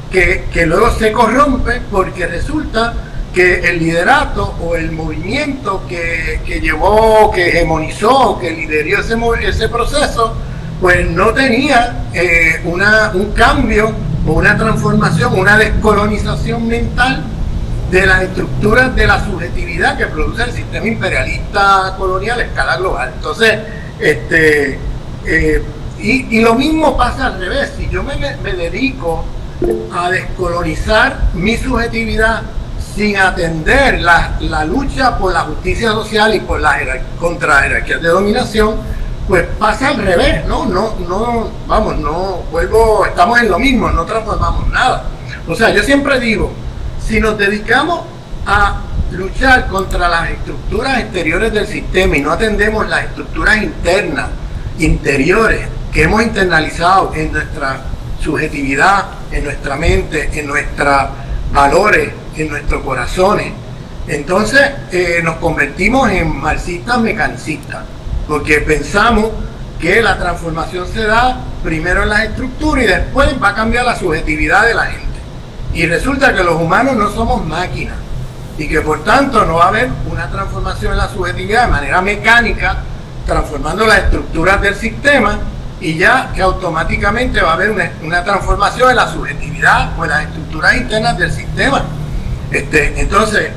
que luego se corrompe porque resulta que el liderato o el movimiento que llevó, que hegemonizó, que lideró ese proceso, pues no tenía un cambio o una transformación, una descolonización mental de las estructuras de la subjetividad que produce el sistema imperialista colonial a escala global. Entonces, y lo mismo pasa al revés. Si yo me dedico a descolonizar mi subjetividad sin atender la lucha por la justicia social y por contra jerarquías de dominación, pues pasa al revés, estamos en lo mismo, no transformamos nada. O sea, yo siempre digo, si nos dedicamos a luchar contra las estructuras exteriores del sistema y no atendemos las estructuras internas, interiores, que hemos internalizado en nuestra subjetividad, en nuestra mente, en nuestros valores, en nuestros corazones, entonces nos convertimos en marxistas mecanicistas, porque pensamos que la transformación se da primero en las estructuras y después va a cambiar la subjetividad de la gente. Y resulta que los humanos no somos máquinas y que por tanto no va a haber una transformación en la subjetividad de manera mecánica, transformando las estructuras del sistema, y ya que automáticamente va a haber una transformación en la subjetividad o en las estructuras internas del sistema. Entonces,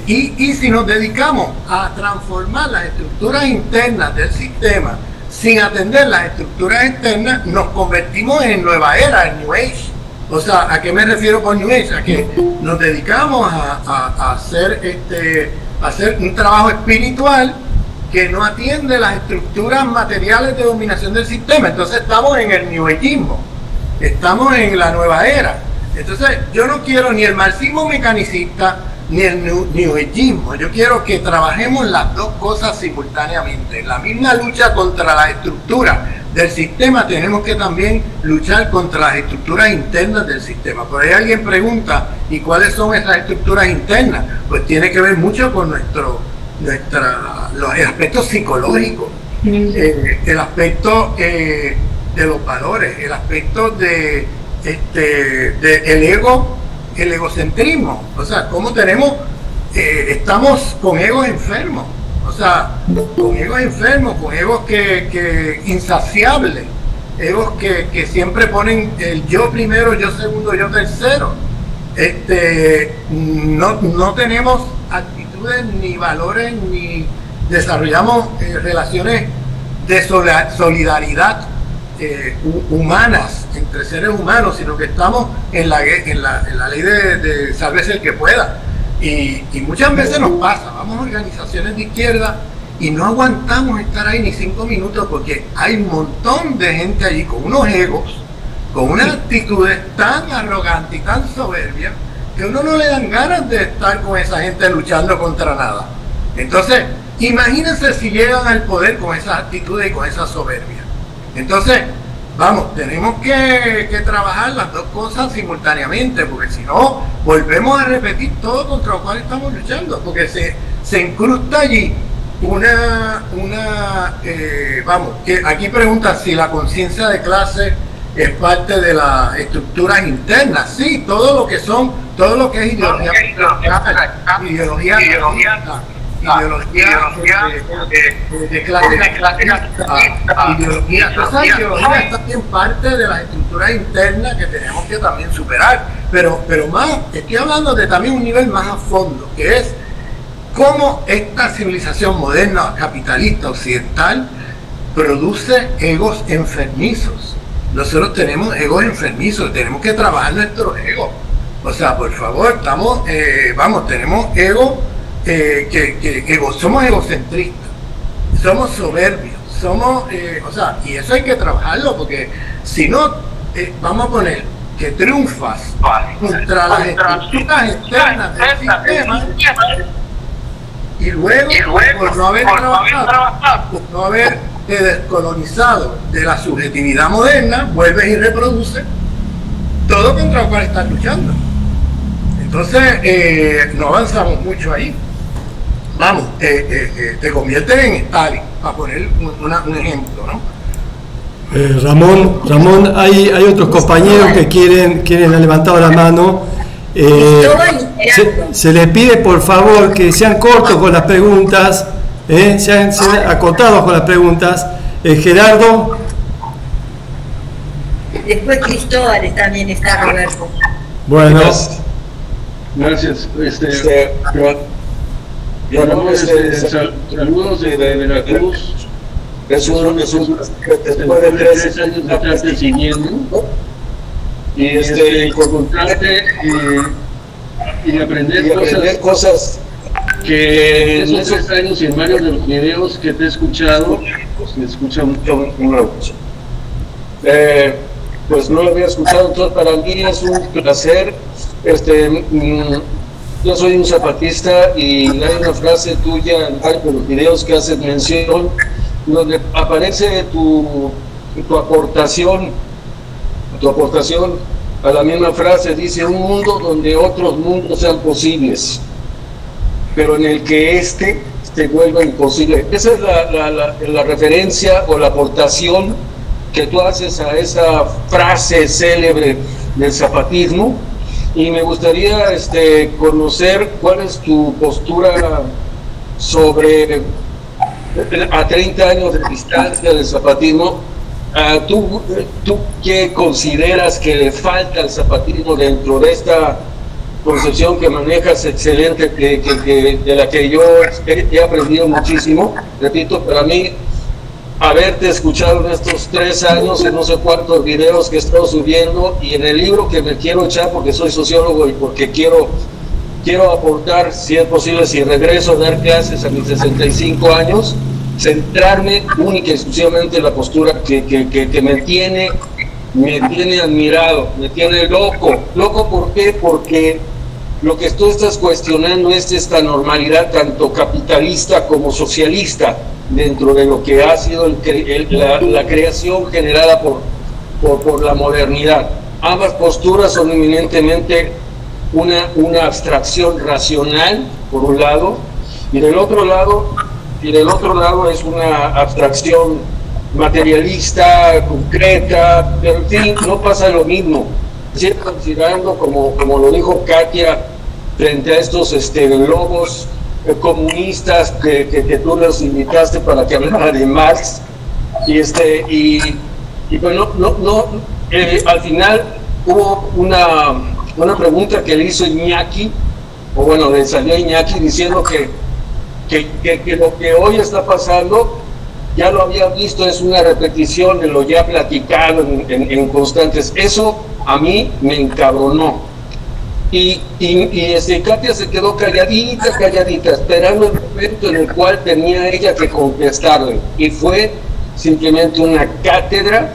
y si nos dedicamos a transformar las estructuras internas del sistema sin atender las estructuras externas, nos convertimos en nueva era, en New Age. O sea, ¿a qué me refiero con New Age? A que nos dedicamos a hacer un trabajo espiritual que no atiende las estructuras materiales de dominación del sistema. Entonces estamos en el New Ageismo, estamos en la nueva era. Entonces yo no quiero ni el marxismo mecanicista ni el New Ageismo. Yo quiero que trabajemos las dos cosas simultáneamente. En la misma lucha contra las estructuras del sistema tenemos que también luchar contra las estructuras internas del sistema. Por ahí alguien pregunta, ¿y cuáles son esas estructuras internas? Pues tiene que ver mucho con el aspecto psicológico, el aspecto de los valores, el aspecto de el ego, el egocentrismo. O sea, cómo estamos con egos enfermos, o sea, con egos enfermos, con egos que insaciables, egos que siempre ponen el yo primero, yo segundo, yo tercero. No tenemos actitudes ni valores, ni desarrollamos relaciones de solidaridad humanas entre seres humanos, sino que estamos en la ley de sálvese el que pueda. Y muchas veces nos pasa, vamos a organizaciones de izquierda y no aguantamos estar ahí ni 5 minutos porque hay un montón de gente allí con unos egos, con unas actitudes tan arrogantes y tan soberbias que a uno no le dan ganas de estar con esa gente luchando contra nada. Entonces, imagínense si llegan al poder con esas actitudes y con esa soberbia. Entonces, vamos, tenemos que trabajar las dos cosas simultáneamente, porque si no, volvemos a repetir todo contra lo cual estamos luchando, porque se incrusta allí vamos, que aquí pregunta si la conciencia de clase es parte de las estructuras internas. Sí, todo lo que es ideología de clase, ideología es también parte de las estructuras internas que tenemos que también superar, pero más, estoy hablando de también un nivel más a fondo, que es cómo esta civilización moderna, capitalista, occidental, produce egos enfermizos. Nosotros tenemos egos enfermizos, tenemos que trabajar nuestros egos. O sea, por favor, tenemos egos somos egocentristas, somos soberbios, y eso hay que trabajarlo, porque si no, vamos a poner que triunfas contra las estructuras externas del sistema y luego por no haber trabajado, por no haber descolonizado de la subjetividad moderna, vuelves y reproduces todo contra lo cual estás luchando. Entonces, no avanzamos mucho ahí. Vamos, te conviertes en Stalin, para poner un ejemplo, ¿no? Ramón, hay otros compañeros que quieren han levantado la mano. Se les pide por favor que sean cortos con las preguntas, sean acotados con las preguntas. Gerardo. Después Cristóbal también está, Roberto. Bueno. Gracias. Saludos de Veracruz. Después de 3 años de estarte siguiendo y contarte y aprender cosas que en esos 3 años y en varios de los videos que te he escuchado, se escucha mucho. Pues no lo había escuchado, entonces para mí es un placer. Yo soy un zapatista y hay una frase tuya en varios de los videos que haces mención, donde aparece tu aportación a la misma frase. Dice: un mundo donde otros mundos sean posibles, pero en el que se vuelva imposible. Esa es la referencia o la aportación que tú haces a esa frase célebre del zapatismo, y me gustaría conocer cuál es tu postura sobre, a 30 años de distancia del zapatismo, ¿tú qué consideras que le falta al zapatismo dentro de esta concepción que manejas excelente, de la que yo he aprendido muchísimo? Repito, para mí, haberte escuchado en estos 3 años, en no sé cuántos videos que he estado subiendo, y en el libro que me quiero echar porque soy sociólogo y porque quiero aportar, si es posible, si regreso a dar clases a mis 65 años, centrarme única y exclusivamente en la postura que me tiene admirado, me tiene loco. ¿Por qué? Porque lo que tú estás cuestionando es esta normalidad tanto capitalista como socialista dentro de lo que ha sido la creación generada por la modernidad. Ambas posturas son eminentemente una abstracción racional, por un lado, y del otro lado es una abstracción materialista, concreta, pero en fin, no pasa lo mismo. Siempre considerando, como lo dijo Katia, frente a estos lobos comunistas que tú los invitaste para que hablara de Marx, y bueno, al final hubo una pregunta que le hizo Iñaki, o bueno, le salió Iñaki diciendo que lo que hoy está pasando ya lo había visto, es una repetición de lo ya platicado en constantes. Eso a mí me encabronó. Y Katia se quedó calladita, esperando el momento en el cual tenía ella que contestarle. Y fue simplemente una cátedra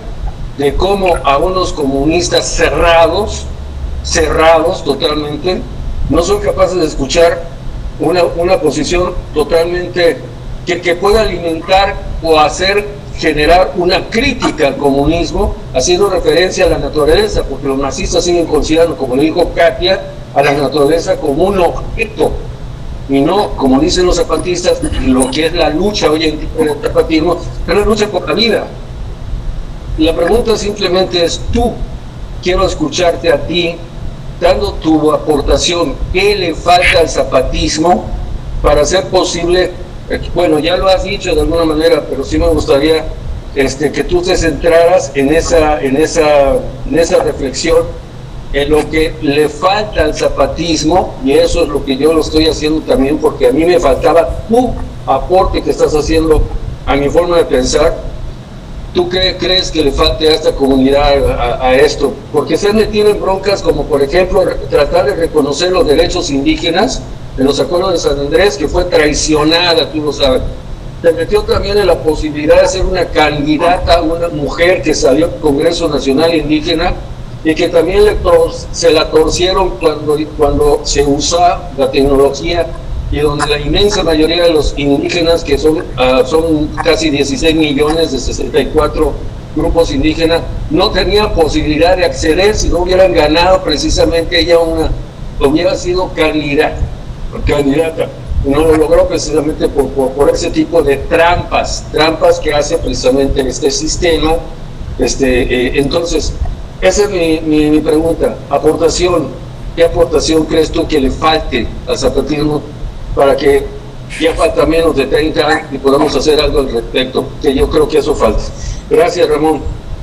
de cómo a unos comunistas cerrados totalmente, no son capaces de escuchar una posición totalmente que pueda alimentar o generar una crítica al comunismo, haciendo referencia a la naturaleza, porque los nazistas siguen considerando, como le dijo Katia, a la naturaleza como un objeto, y no, como dicen los zapatistas, lo que es la lucha hoy en día en el zapatismo, es la lucha por la vida. La pregunta simplemente es: quiero escucharte a ti, dando tu aportación. ¿Qué le falta al zapatismo para hacer posible? Bueno, ya lo has dicho de alguna manera, pero sí me gustaría que tú te centraras en esa reflexión, en lo que le falta al zapatismo, y eso es lo que yo lo estoy haciendo también, porque a mí me faltaba tu aporte que estás haciendo a mi forma de pensar. ¿Tú qué crees que le falte a esta comunidad a esto? Porque se han metido en broncas como, por ejemplo, tratar de reconocer los derechos indígenas en los acuerdos de San Andrés, que fue traicionada, tú lo sabes. Se metió también en la posibilidad de ser una candidata, una mujer que salió del Congreso Nacional Indígena, y que también se la torcieron cuando se usa la tecnología y donde la inmensa mayoría de los indígenas, que son casi 16 millones de 64 grupos indígenas, no tenían posibilidad de acceder si no hubieran ganado precisamente ella hubiera sido candidata. No lo logró precisamente por ese tipo de trampas que hace precisamente este sistema. Entonces, esa es mi pregunta. ¿Qué aportación crees tú que le falte al zapatismo para que ya falta menos de 30 años y podamos hacer algo al respecto? Que yo creo que eso falta. Gracias, Ramón,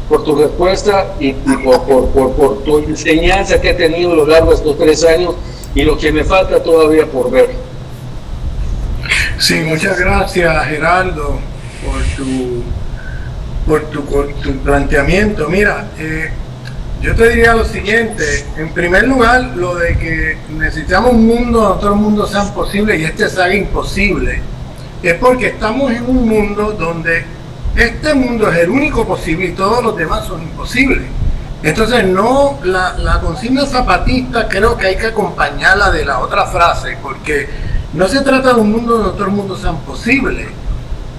por tu respuesta y por tu enseñanza que he tenido a lo largo de estos 3 años y lo que me falta todavía por ver. Sí, muchas gracias, Gerardo, por tu planteamiento. Mira, yo te diría lo siguiente: en primer lugar, lo de que necesitamos un mundo donde otros mundos sean posibles y este se haga imposible, es porque estamos en un mundo donde este mundo es el único posible y todos los demás son imposibles. Entonces, no, la consigna zapatista creo que hay que acompañarla de la otra frase, porque no se trata de un mundo donde otros mundos sean posibles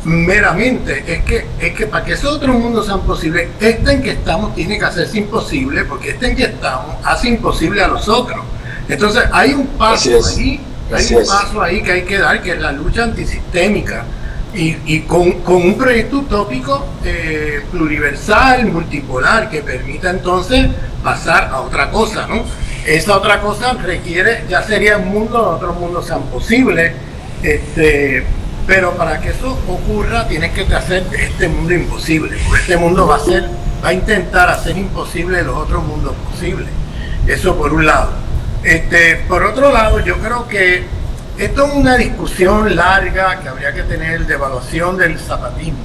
meramente, es que para que esos otros mundos sean posibles, este en que estamos tiene que hacerse imposible, porque este en que estamos hace imposible a los otros. Entonces hay un paso ahí que hay que dar, que es la lucha antisistémica, y con un proyecto utópico pluriversal, multipolar, que permita entonces pasar a otra cosa, ¿no? Esa otra cosa requiere, ya sería un mundo donde otros mundos sean posibles, pero para que eso ocurra tienes que hacer este mundo imposible, porque este mundo va a intentar hacer imposible los otros mundos posibles. Eso por un lado. Por otro lado, yo creo que esto es una discusión larga que habría que tener de evaluación del zapatismo.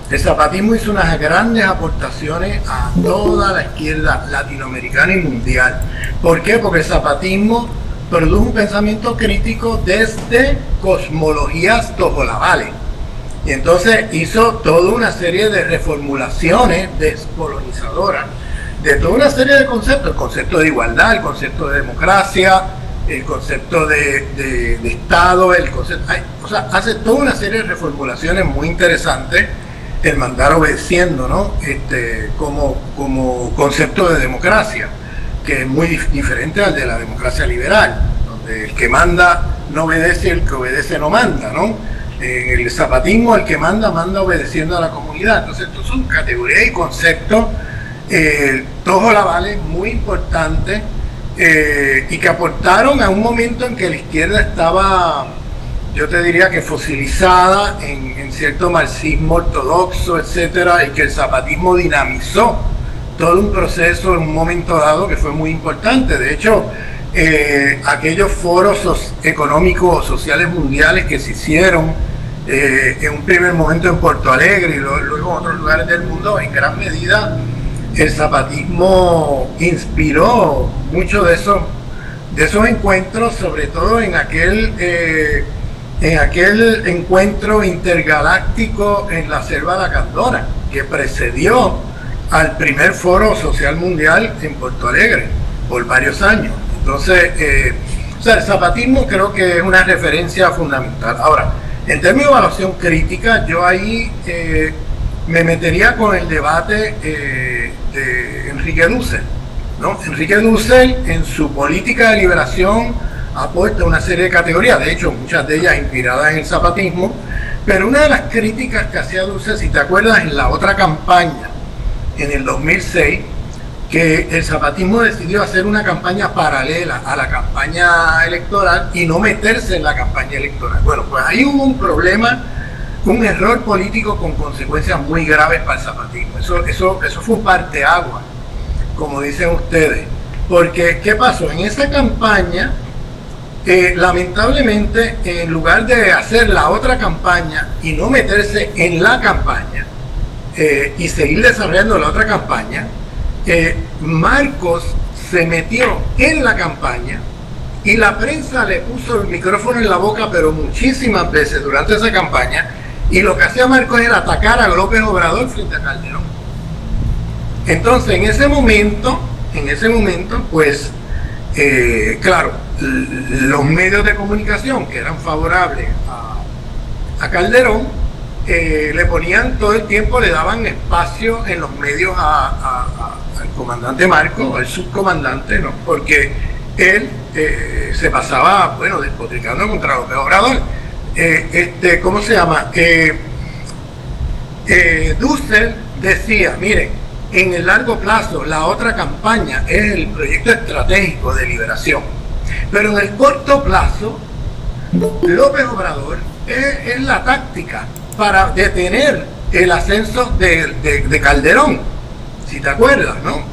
El zapatismo hizo unas grandes aportaciones a toda la izquierda latinoamericana y mundial. ¿Por qué? Porque el zapatismo produjo un pensamiento crítico desde cosmologías tojolabales. Y entonces hizo toda una serie de reformulaciones descolonizadoras de toda una serie de conceptos: el concepto de igualdad, el concepto de democracia, el concepto de Estado, o sea, hace toda una serie de reformulaciones muy interesantes. El mandar obedeciendo, ¿no? Como concepto de democracia, que es muy diferente al de la democracia liberal, donde el que manda no obedece y el que obedece no manda, ¿no? En el zapatismo el que manda obedeciendo a la comunidad. Entonces, estos son categorías y conceptos tojolabales muy importantes, y que aportaron a un momento en que la izquierda estaba, yo te diría que fosilizada en cierto marxismo ortodoxo, etcétera, y que el zapatismo dinamizó todo un proceso en un momento dado que fue muy importante. De hecho, aquellos foros económicos o sociales mundiales que se hicieron en un primer momento en Porto Alegre y luego en otros lugares del mundo, en gran medida el zapatismo inspiró mucho de esos encuentros, sobre todo en aquel encuentro intergaláctico en la selva lacandona, que precedió al primer foro social mundial en Porto Alegre por varios años. Entonces, el zapatismo creo que es una referencia fundamental. Ahora, en términos de evaluación crítica, yo ahí me metería con el debate de Enrique Dussel, ¿no? Enrique Dussel, en su política de liberación, aporta una serie de categorías, de hecho muchas de ellas inspiradas en el zapatismo, pero una de las críticas que hacía Dussel, si te acuerdas, en la otra campaña, en el 2006, que el zapatismo decidió hacer una campaña paralela a la campaña electoral y no meterse en la campaña electoral. Bueno, pues ahí hubo un problema, un error político con consecuencias muy graves para el zapatismo. Eso fue un parteaguas, como dicen ustedes, porque ¿qué pasó? En esa campaña, lamentablemente, en lugar de hacer la otra campaña y no meterse en la campaña y seguir desarrollando la otra campaña, Marcos se metió en la campaña y la prensa le puso el micrófono en la boca, pero muchísimas veces durante esa campaña, y lo que hacía Marcos era atacar a López Obrador frente a Calderón. Entonces, en ese momento, pues, claro, los medios de comunicación que eran favorables a Calderón le ponían todo el tiempo, le daban espacio en los medios al comandante Marcos, al subcomandante, ¿no? Porque él se pasaba, bueno, despotricando contra López Obrador. ¿Cómo se llama? Dussel decía, miren, en el largo plazo la otra campaña es el proyecto estratégico de liberación, pero en el corto plazo López Obrador es la táctica para detener el ascenso de Calderón, si te acuerdas, ¿no?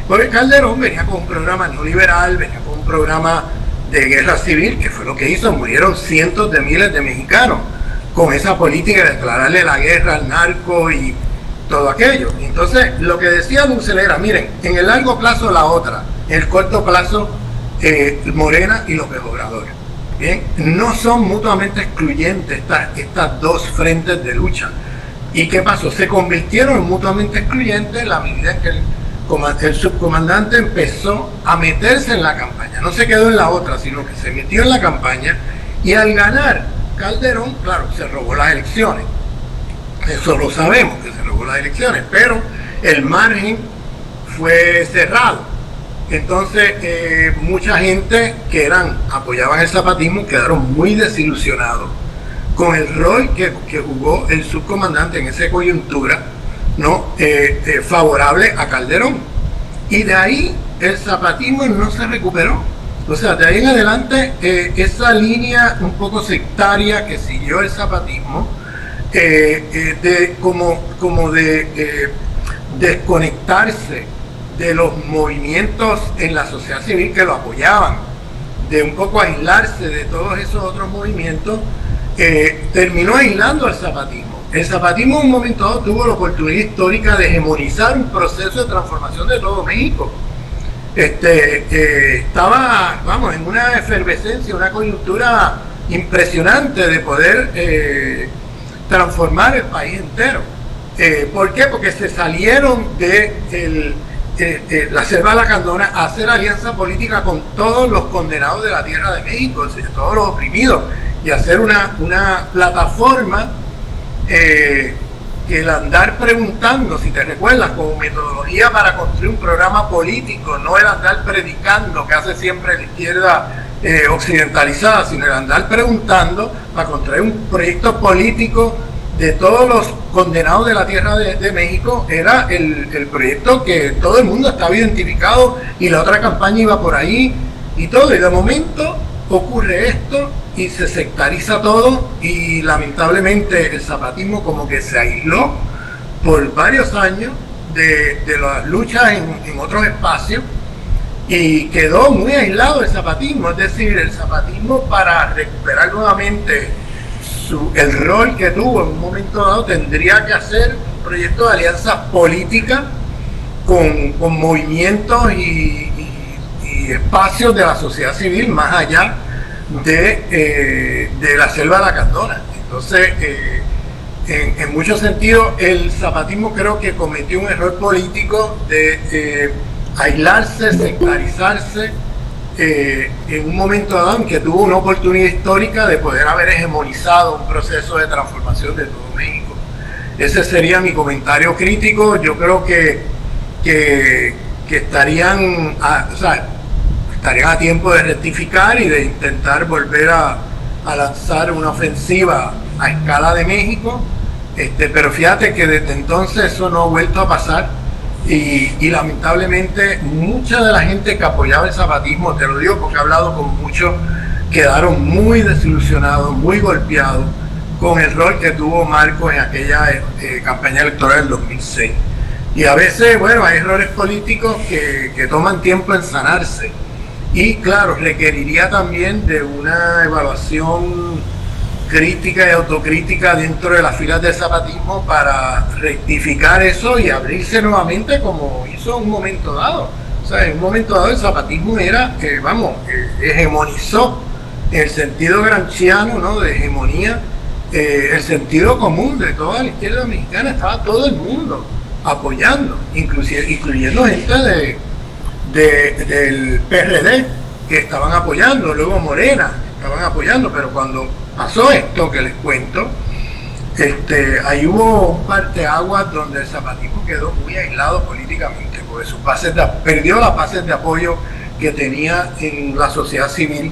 Porque Calderón venía con un programa no liberal, venía con un programa de guerra civil, que fue lo que hizo, murieron cientos de miles de mexicanos con esa política de declararle la guerra al narco y todo aquello. Entonces, lo que decía Dussel era, miren, en el largo plazo la otra, en el corto plazo Morena y López Obrador. Bien, no son mutuamente excluyentes estas dos frentes de lucha. ¿Y qué pasó? Se convirtieron en mutuamente excluyentes en la medida en que el subcomandante empezó a meterse en la campaña. No se quedó en la otra, sino que se metió en la campaña, y al ganar Calderón, claro, se robó las elecciones. Eso lo sabemos, que se robó las elecciones, pero el margen fue cerrado. Entonces, mucha gente que apoyaban el zapatismo quedaron muy desilusionados con el rol que jugó el subcomandante en esa coyuntura, ¿no? Favorable a Calderón. Y de ahí el zapatismo no se recuperó. O sea, de ahí en adelante, esa línea un poco sectaria que siguió el zapatismo, como de desconectarse de los movimientos en la sociedad civil que lo apoyaban, de un poco aislarse de todos esos otros movimientos, terminó aislando al zapatismo. El zapatismo en un momento dado tuvo la oportunidad histórica de hegemonizar un proceso de transformación de todo México. Estaba, vamos, en una efervescencia, una coyuntura impresionante de poder transformar el país entero. ¿Por qué? Porque se salieron de la selva lacandona a hacer alianza política con todos los condenados de la tierra de México, todos los oprimidos, y hacer una plataforma que el andar preguntando, si te recuerdas, como metodología para construir un programa político, no el andar predicando que hace siempre la izquierda occidentalizada, sino el andar preguntando para construir un proyecto político de todos los condenados de la tierra de México. Era el proyecto que todo el mundo estaba identificado, y la otra campaña iba por ahí y todo, y de momento ocurre esto y se sectariza todo, y lamentablemente el zapatismo como que se aisló por varios años de las luchas en otros espacios, y quedó muy aislado el zapatismo. Es decir, el zapatismo, para recuperar nuevamente el rol que tuvo en un momento dado, tendría que hacer un proyecto de alianza política con movimientos y espacios de la sociedad civil más allá de la selva lacandona. Entonces, en muchos sentidos, el zapatismo creo que cometió un error político de aislarse, sectarizarse, en un momento dado en que tuvo una oportunidad histórica de poder haber hegemonizado un proceso de transformación de todo México. Ese sería mi comentario crítico. Yo creo que estarían a tiempo de rectificar y de intentar volver a lanzar una ofensiva a escala de México, pero fíjate que desde entonces eso no ha vuelto a pasar. Y lamentablemente mucha de la gente que apoyaba el zapatismo, te lo digo porque he hablado con muchos, quedaron muy desilusionados, muy golpeados con el rol que tuvo Marcos en aquella campaña electoral del 2006. Y a veces, bueno, hay errores políticos que toman tiempo en sanarse, y claro, requeriría también de una evaluación crítica y autocrítica dentro de las filas del zapatismo para rectificar eso y abrirse nuevamente como hizo en un momento dado. O sea, en un momento dado el zapatismo era, hegemonizó en el sentido gramsciano, ¿no?, de hegemonía, el sentido común de toda la izquierda mexicana. Estaba todo el mundo apoyando, incluyendo gente del PRD, que estaban apoyando, luego Morena estaban apoyando, pero cuando pasó esto que les cuento, ahí hubo un parteaguas donde el zapatismo quedó muy aislado políticamente, porque perdió las bases de apoyo que tenía en la sociedad civil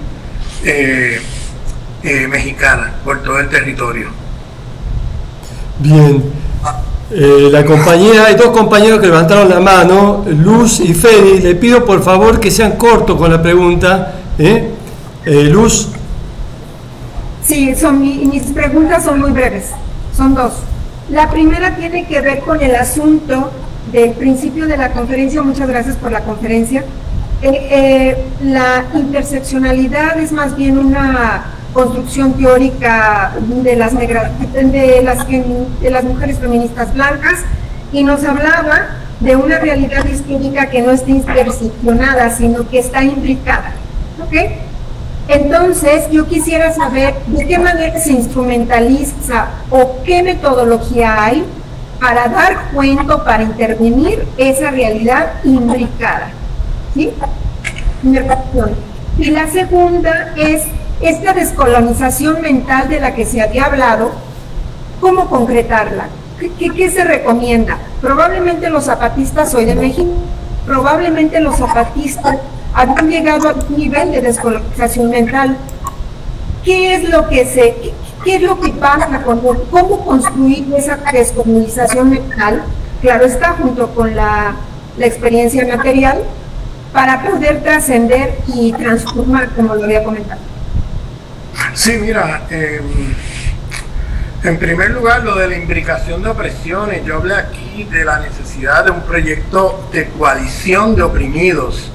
mexicana por todo el territorio. Bien. La compañera, hay dos compañeros que levantaron la mano, Luz y Feli. Le pido por favor que sean cortos con la pregunta. Luz. Sí, mis preguntas son muy breves, son dos. La primera tiene que ver con el asunto del principio de la conferencia. Muchas gracias por la conferencia. La interseccionalidad es más bien una construcción teórica de las mujeres feministas blancas, y nos hablaba de una realidad histórica que no está interseccionada, sino que está implicada. ¿Ok? Entonces, yo quisiera saber de qué manera se instrumentaliza o qué metodología hay para dar cuenta, para intervenir esa realidad imbricada. ¿Sí? Y la segunda es esta descolonización mental de la que se había hablado. ¿Cómo concretarla? ¿Qué se recomienda? Probablemente los zapatistas, soy de México, probablemente los zapatistas habían llegado a un nivel de descolonización mental. ¿Qué es lo que pasa con cómo construir esa descolonización mental? Claro está, junto con la experiencia material, para poder trascender y transformar, como lo había comentado. Sí, mira, en primer lugar, lo de la imbricación de opresiones. Yo hablé aquí de la necesidad de un proyecto de coalición de oprimidos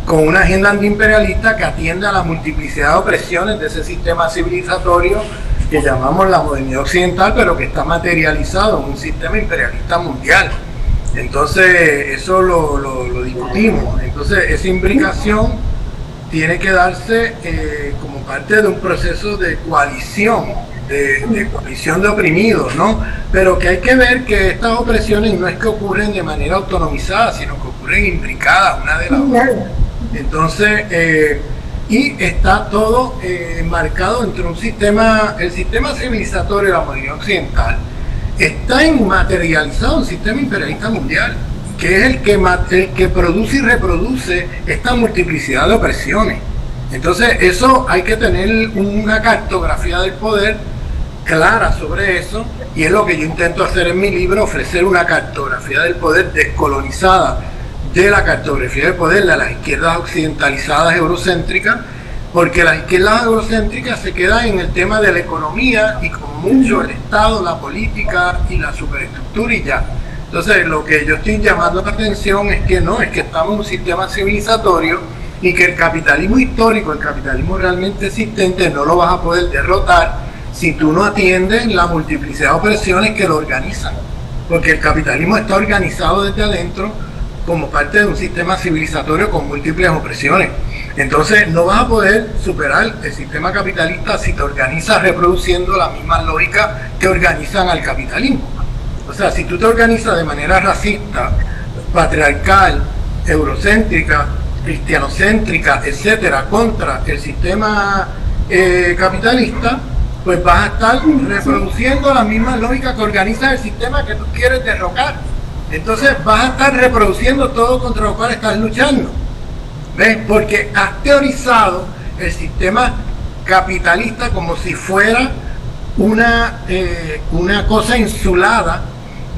con una agenda antiimperialista que atienda a la multiplicidad de opresiones de ese sistema civilizatorio que llamamos la modernidad occidental, pero que está materializado en un sistema imperialista mundial. Entonces, eso lo discutimos. Entonces, esa imbricación tiene que darse como parte de un proceso de coalición, de coalición de oprimidos, ¿no? Pero que hay que ver que estas opresiones no es que ocurren de manera autonomizada, sino que ocurren imbricadas una de la otra. Entonces, y está todo enmarcado entre un sistema, el sistema civilizatorio de la modernidad occidental, está inmaterializado un sistema imperialista mundial, que es el que produce y reproduce esta multiplicidad de opresiones. Entonces, eso hay que tener una cartografía del poder clara sobre eso, y es lo que yo intento hacer en mi libro, ofrecer una cartografía del poder descolonizada de la cartografía del poder de las izquierdas occidentalizadas eurocéntricas, porque las izquierdas eurocéntricas se quedan en el tema de la economía y con mucho el Estado, la política y la superestructura y ya. Entonces, lo que yo estoy llamando la atención es que no, es que estamos en un sistema civilizatorio y que el capitalismo histórico, el capitalismo realmente existente, no lo vas a poder derrotar si tú no atiendes la multiplicidad de opresiones que lo organizan, porque el capitalismo está organizado desde adentro como parte de un sistema civilizatorio con múltiples opresiones. Entonces no vas a poder superar el sistema capitalista si te organizas reproduciendo la misma lógica que organizan al capitalismo. O sea, si tú te organizas de manera racista, patriarcal, eurocéntrica, cristianocéntrica, etcétera, contra el sistema capitalista, pues vas a estar reproduciendo la misma lógica que organiza el sistema que tú quieres derrocar. Entonces vas a estar reproduciendo todo contra lo cual estás luchando. ¿Ves? Porque has teorizado el sistema capitalista como si fuera una cosa insulada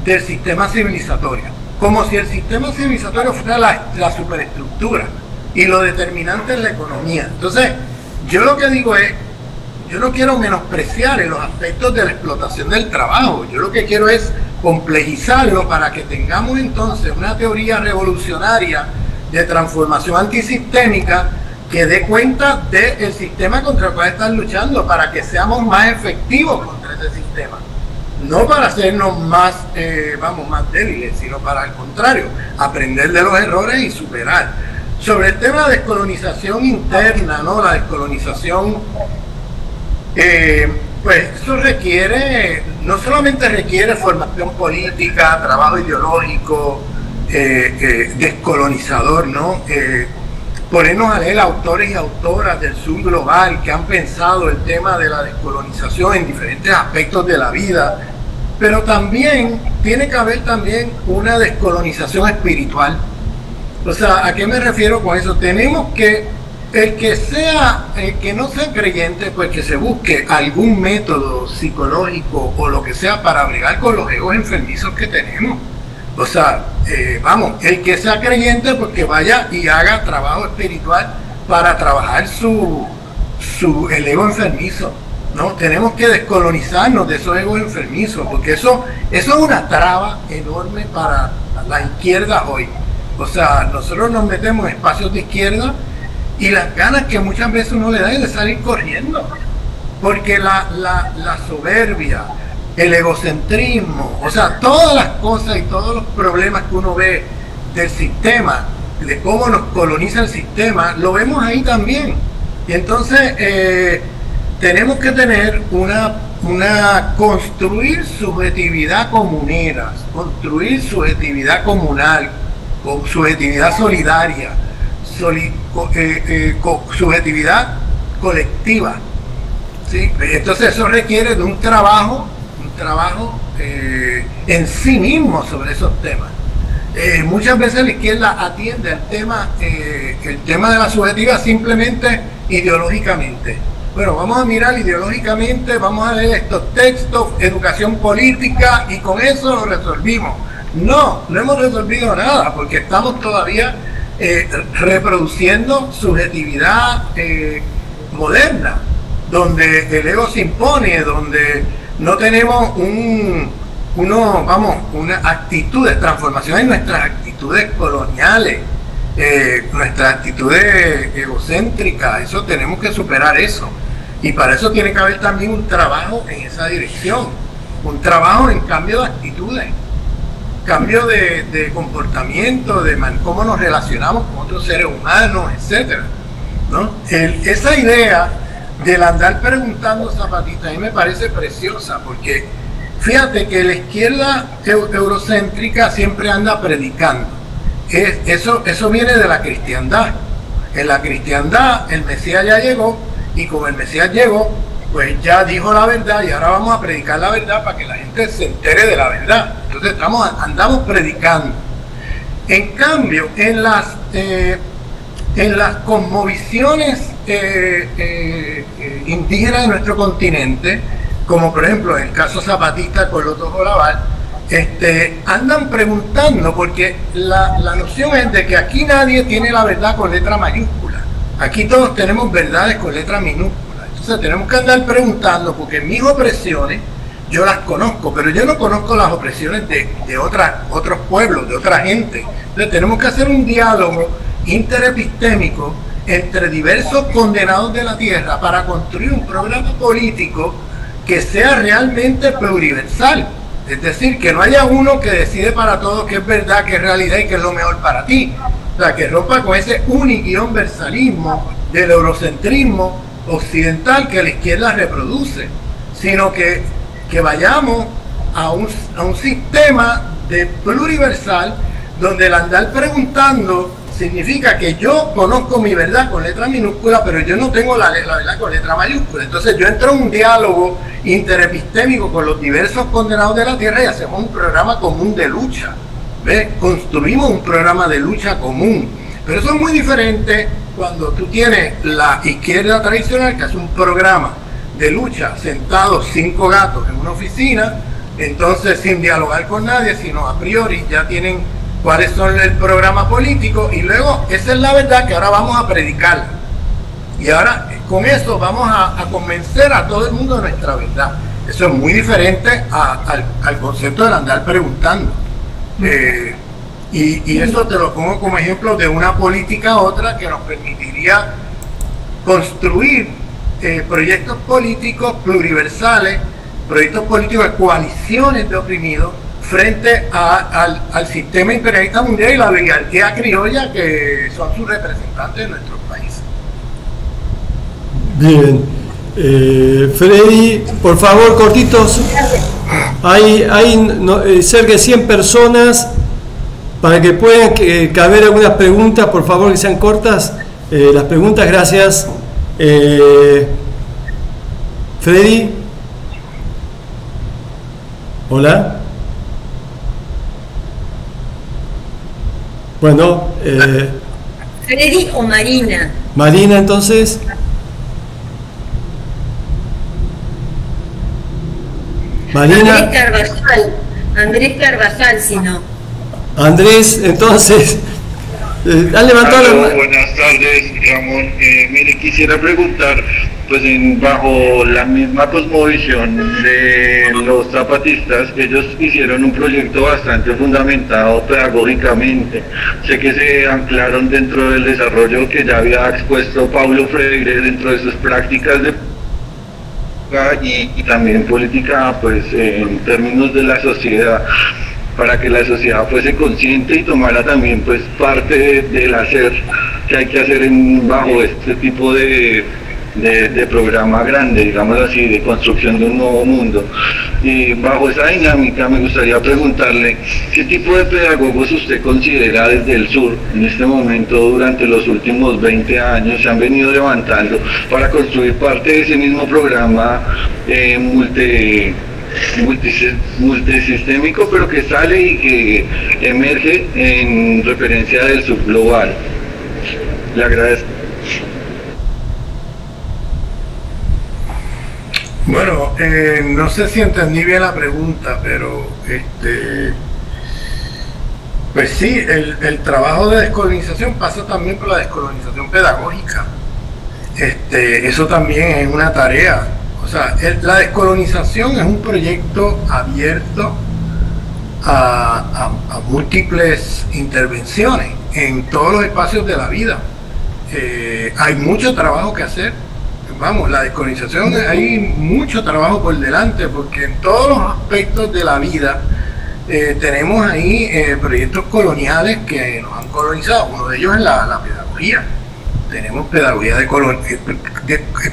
del sistema civilizatorio. Como si el sistema civilizatorio fuera la superestructura y lo determinante es la economía. Entonces, yo lo que digo es, yo no quiero menospreciar en los aspectos de la explotación del trabajo, yo lo que quiero es complejizarlo para que tengamos entonces una teoría revolucionaria de transformación antisistémica que dé cuenta del sistema contra el cual están luchando, para que seamos más efectivos contra ese sistema. No para hacernos más, más débiles, sino para el contrario, aprender de los errores y superar. Sobre el tema de descolonización interna, ¿no? La descolonización, pues eso requiere, no solamente requiere formación política, trabajo ideológico, descolonizador, ¿no? ponernos a leer autores y autoras del sur global que han pensado el tema de la descolonización en diferentes aspectos de la vida, pero también tiene que haber también una descolonización espiritual. O sea, ¿a qué me refiero con eso? Tenemos que, el que no sea creyente, pues que se busque algún método psicológico o lo que sea para bregar con los egos enfermizos que tenemos. O sea, vamos, el que sea creyente, pues que vaya y haga trabajo espiritual para trabajar el ego enfermizo, ¿no? Tenemos que descolonizarnos de esos egos enfermizos, porque eso es una traba enorme para la izquierda hoy. O sea, nosotros nos metemos en espacios de izquierda y las ganas que muchas veces uno le da es de salir corriendo, porque la soberbia, el egocentrismo, o sea, todas las cosas y todos los problemas que uno ve del sistema, de cómo nos coloniza el sistema, lo vemos ahí también. Y entonces tenemos que tener construir subjetividad comunera, construir subjetividad comunal, subjetividad solidaria, subjetividad colectiva, ¿sí? Entonces eso requiere de un trabajo en sí mismo sobre esos temas. Muchas veces la izquierda atiende el tema de la subjetividad simplemente ideológicamente. Bueno, vamos a mirar ideológicamente, vamos a leer estos textos, educación política, y con eso lo resolvimos. No hemos resolvido nada, porque estamos todavía reproduciendo subjetividad moderna, donde el ego se impone, donde no tenemos una actitud de transformación en nuestras actitudes coloniales, nuestras actitudes egocéntricas. Eso tenemos que superar eso, y para eso tiene que haber también un trabajo en esa dirección, un trabajo en cambio de actitudes, cambio de comportamiento, de cómo nos relacionamos con otros seres humanos, etcétera, ¿no? Esa idea del andar preguntando zapatistas a mí me parece preciosa, porque fíjate que la izquierda eurocéntrica siempre anda predicando. Eso viene de la cristiandad. En la cristiandad el Mesías ya llegó, y como el Mesías llegó, pues ya dijo la verdad, y ahora vamos a predicar la verdad para que la gente se entere de la verdad. Entonces andamos predicando. En cambio, en las cosmovisiones indígenas de nuestro continente, como por ejemplo en el caso zapatista con Loto Jolaval, andan preguntando, porque la noción es de que aquí nadie tiene la verdad con letra mayúscula, aquí todos tenemos verdades con letra minúscula. Entonces tenemos que andar preguntando, porque mis opresiones yo las conozco, pero yo no conozco las opresiones de otros pueblos, de otra gente. Entonces tenemos que hacer un diálogo interepistémico entre diversos condenados de la tierra para construir un programa político que sea realmente pluriversal. Es decir, que no haya uno que decide para todos qué es verdad, qué es realidad y qué es lo mejor para ti. O sea, que rompa con ese universalismo del eurocentrismo occidental que la izquierda reproduce, sino que vayamos a un sistema de pluriversal, donde el andar preguntando significa que yo conozco mi verdad con letra minúscula, pero yo no tengo la verdad con letra mayúscula. Entonces yo entro en un diálogo interepistémico con los diversos condenados de la tierra y hacemos un programa común de lucha. ¿Ves? Construimos un programa de lucha común. Pero eso es muy diferente cuando tú tienes la izquierda tradicional, que hace un programa de lucha sentados 5 gatos en una oficina, entonces sin dialogar con nadie, sino a priori ya tienen cuáles son el programa político, y luego esa es la verdad que ahora vamos a predicar, y ahora con eso vamos a convencer a todo el mundo de nuestra verdad. Eso es muy diferente al concepto del andar preguntando, y eso te lo pongo como ejemplo de una política a otra que nos permitiría construir proyectos políticos pluriversales, proyectos políticos de coaliciones de oprimidos frente al sistema imperialista mundial y la oligarquía criolla, que son sus representantes en nuestros países. Bien. Freddy, por favor, cortitos. Hay cerca de 100 personas. Para que puedan caber algunas preguntas, por favor, que sean cortas. las preguntas, gracias. Freddy. Hola. Bueno. Freddy o Marina. Marina, entonces. Marina. Andrés Carvajal, si no. Andrés, entonces. ¿Han levantado la mano? Buenas tardes, Ramón. Mire, quisiera preguntar, pues bajo la misma cosmovisión de los zapatistas, ellos hicieron un proyecto bastante fundamentado pedagógicamente. Sé que se anclaron dentro del desarrollo que ya había expuesto Paulo Freire dentro de sus prácticas de y también política, pues en términos de la sociedad, para que la sociedad fuese consciente y tomara también pues parte del hacer que hay que hacer bajo este tipo de programa grande, digamos así, de construcción de un nuevo mundo. Y bajo esa dinámica me gustaría preguntarle qué tipo de pedagogos usted considera desde el sur en este momento, durante los últimos 20 años, se han venido levantando para construir parte de ese mismo programa multisistémico, pero que sale y que emerge en referencia del subglobal. Le agradezco. Bueno, no sé si entendí bien la pregunta, pero pues sí, el trabajo de descolonización pasa también por la descolonización pedagógica. Eso también es una tarea. O sea, la descolonización es un proyecto abierto a múltiples intervenciones en todos los espacios de la vida. Hay mucho trabajo que hacer. Vamos, la descolonización, hay mucho trabajo por delante, porque en todos los aspectos de la vida tenemos ahí proyectos coloniales que nos han colonizado. Uno de ellos es la pedagogía. Tenemos pedagogía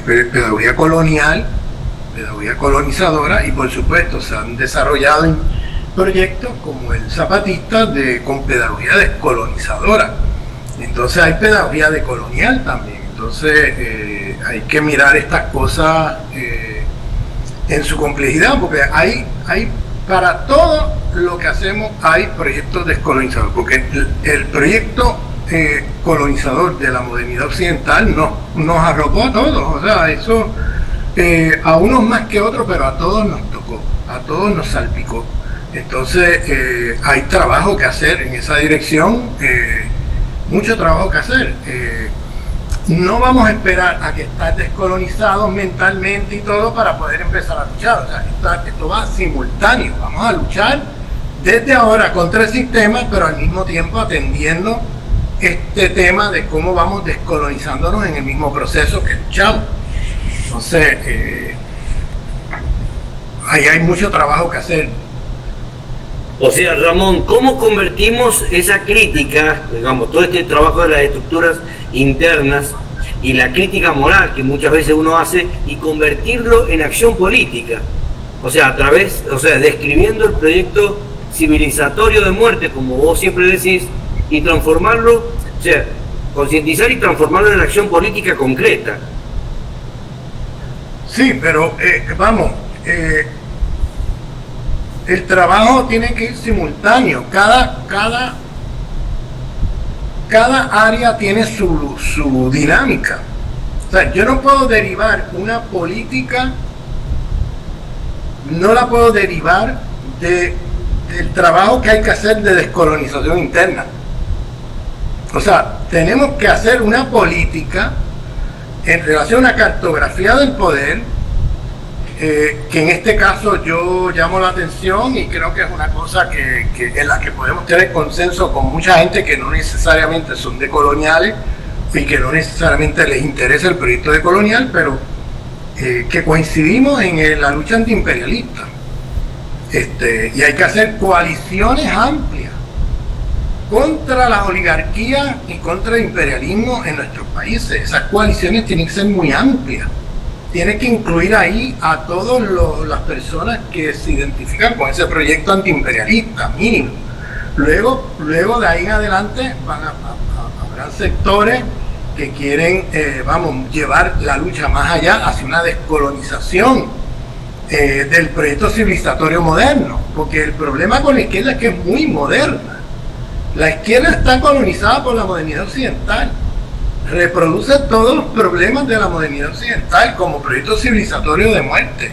pedagogía colonial, pedagogía colonizadora, y por supuesto se han desarrollado proyectos como el zapatista con pedagogía descolonizadora. Entonces hay pedagogía decolonial también. Entonces hay que mirar estas cosas en su complejidad, porque hay para todo lo que hacemos hay proyectos descolonizadores, porque el proyecto colonizador de la modernidad occidental nos arropó a todos. O sea, eso a unos más que otros, pero a todos nos tocó, a todos nos salpicó. Entonces hay trabajo que hacer en esa dirección, mucho trabajo que hacer. No vamos a esperar a que estén descolonizados mentalmente y todo para poder empezar a luchar. O sea, esto va simultáneo. Vamos a luchar desde ahora contra el sistema, pero al mismo tiempo atendiendo este tema de cómo vamos descolonizándonos en el mismo proceso que luchamos. Entonces, ahí hay mucho trabajo que hacer. O sea, Ramón, ¿cómo convertimos esa crítica, digamos, todo este trabajo de las estructuras internas y la crítica moral que muchas veces uno hace, y convertirlo en acción política? O sea, a través, describiendo el proyecto civilizatorio de muerte, como vos siempre decís, y transformarlo, o sea, concientizar y transformarlo en acción política concreta. Sí, pero el trabajo tiene que ir simultáneo. Cada área tiene su dinámica. O sea, yo no puedo derivar una política, no la puedo derivar del trabajo que hay que hacer de descolonización interna. O sea, tenemos que hacer una política en relación a una cartografía del poder, que en este caso yo llamo la atención, y creo que es una cosa en la que podemos tener consenso con mucha gente que no necesariamente son decoloniales y que no necesariamente les interesa el proyecto decolonial, pero que coincidimos en la lucha antiimperialista. Y hay que hacer coaliciones amplias contra las oligarquías y contra el imperialismo en nuestros países. Esas coaliciones tienen que ser muy amplias. Tiene que incluir ahí a todas las personas que se identifican con ese proyecto antiimperialista, mínimo. Luego de ahí en adelante habrán sectores que quieren, llevar la lucha más allá hacia una descolonización del proyecto civilizatorio moderno, porque el problema con la izquierda es que es muy moderna. La izquierda está colonizada por la modernidad occidental, reproduce todos los problemas de la modernidad occidental como proyecto civilizatorio de muerte.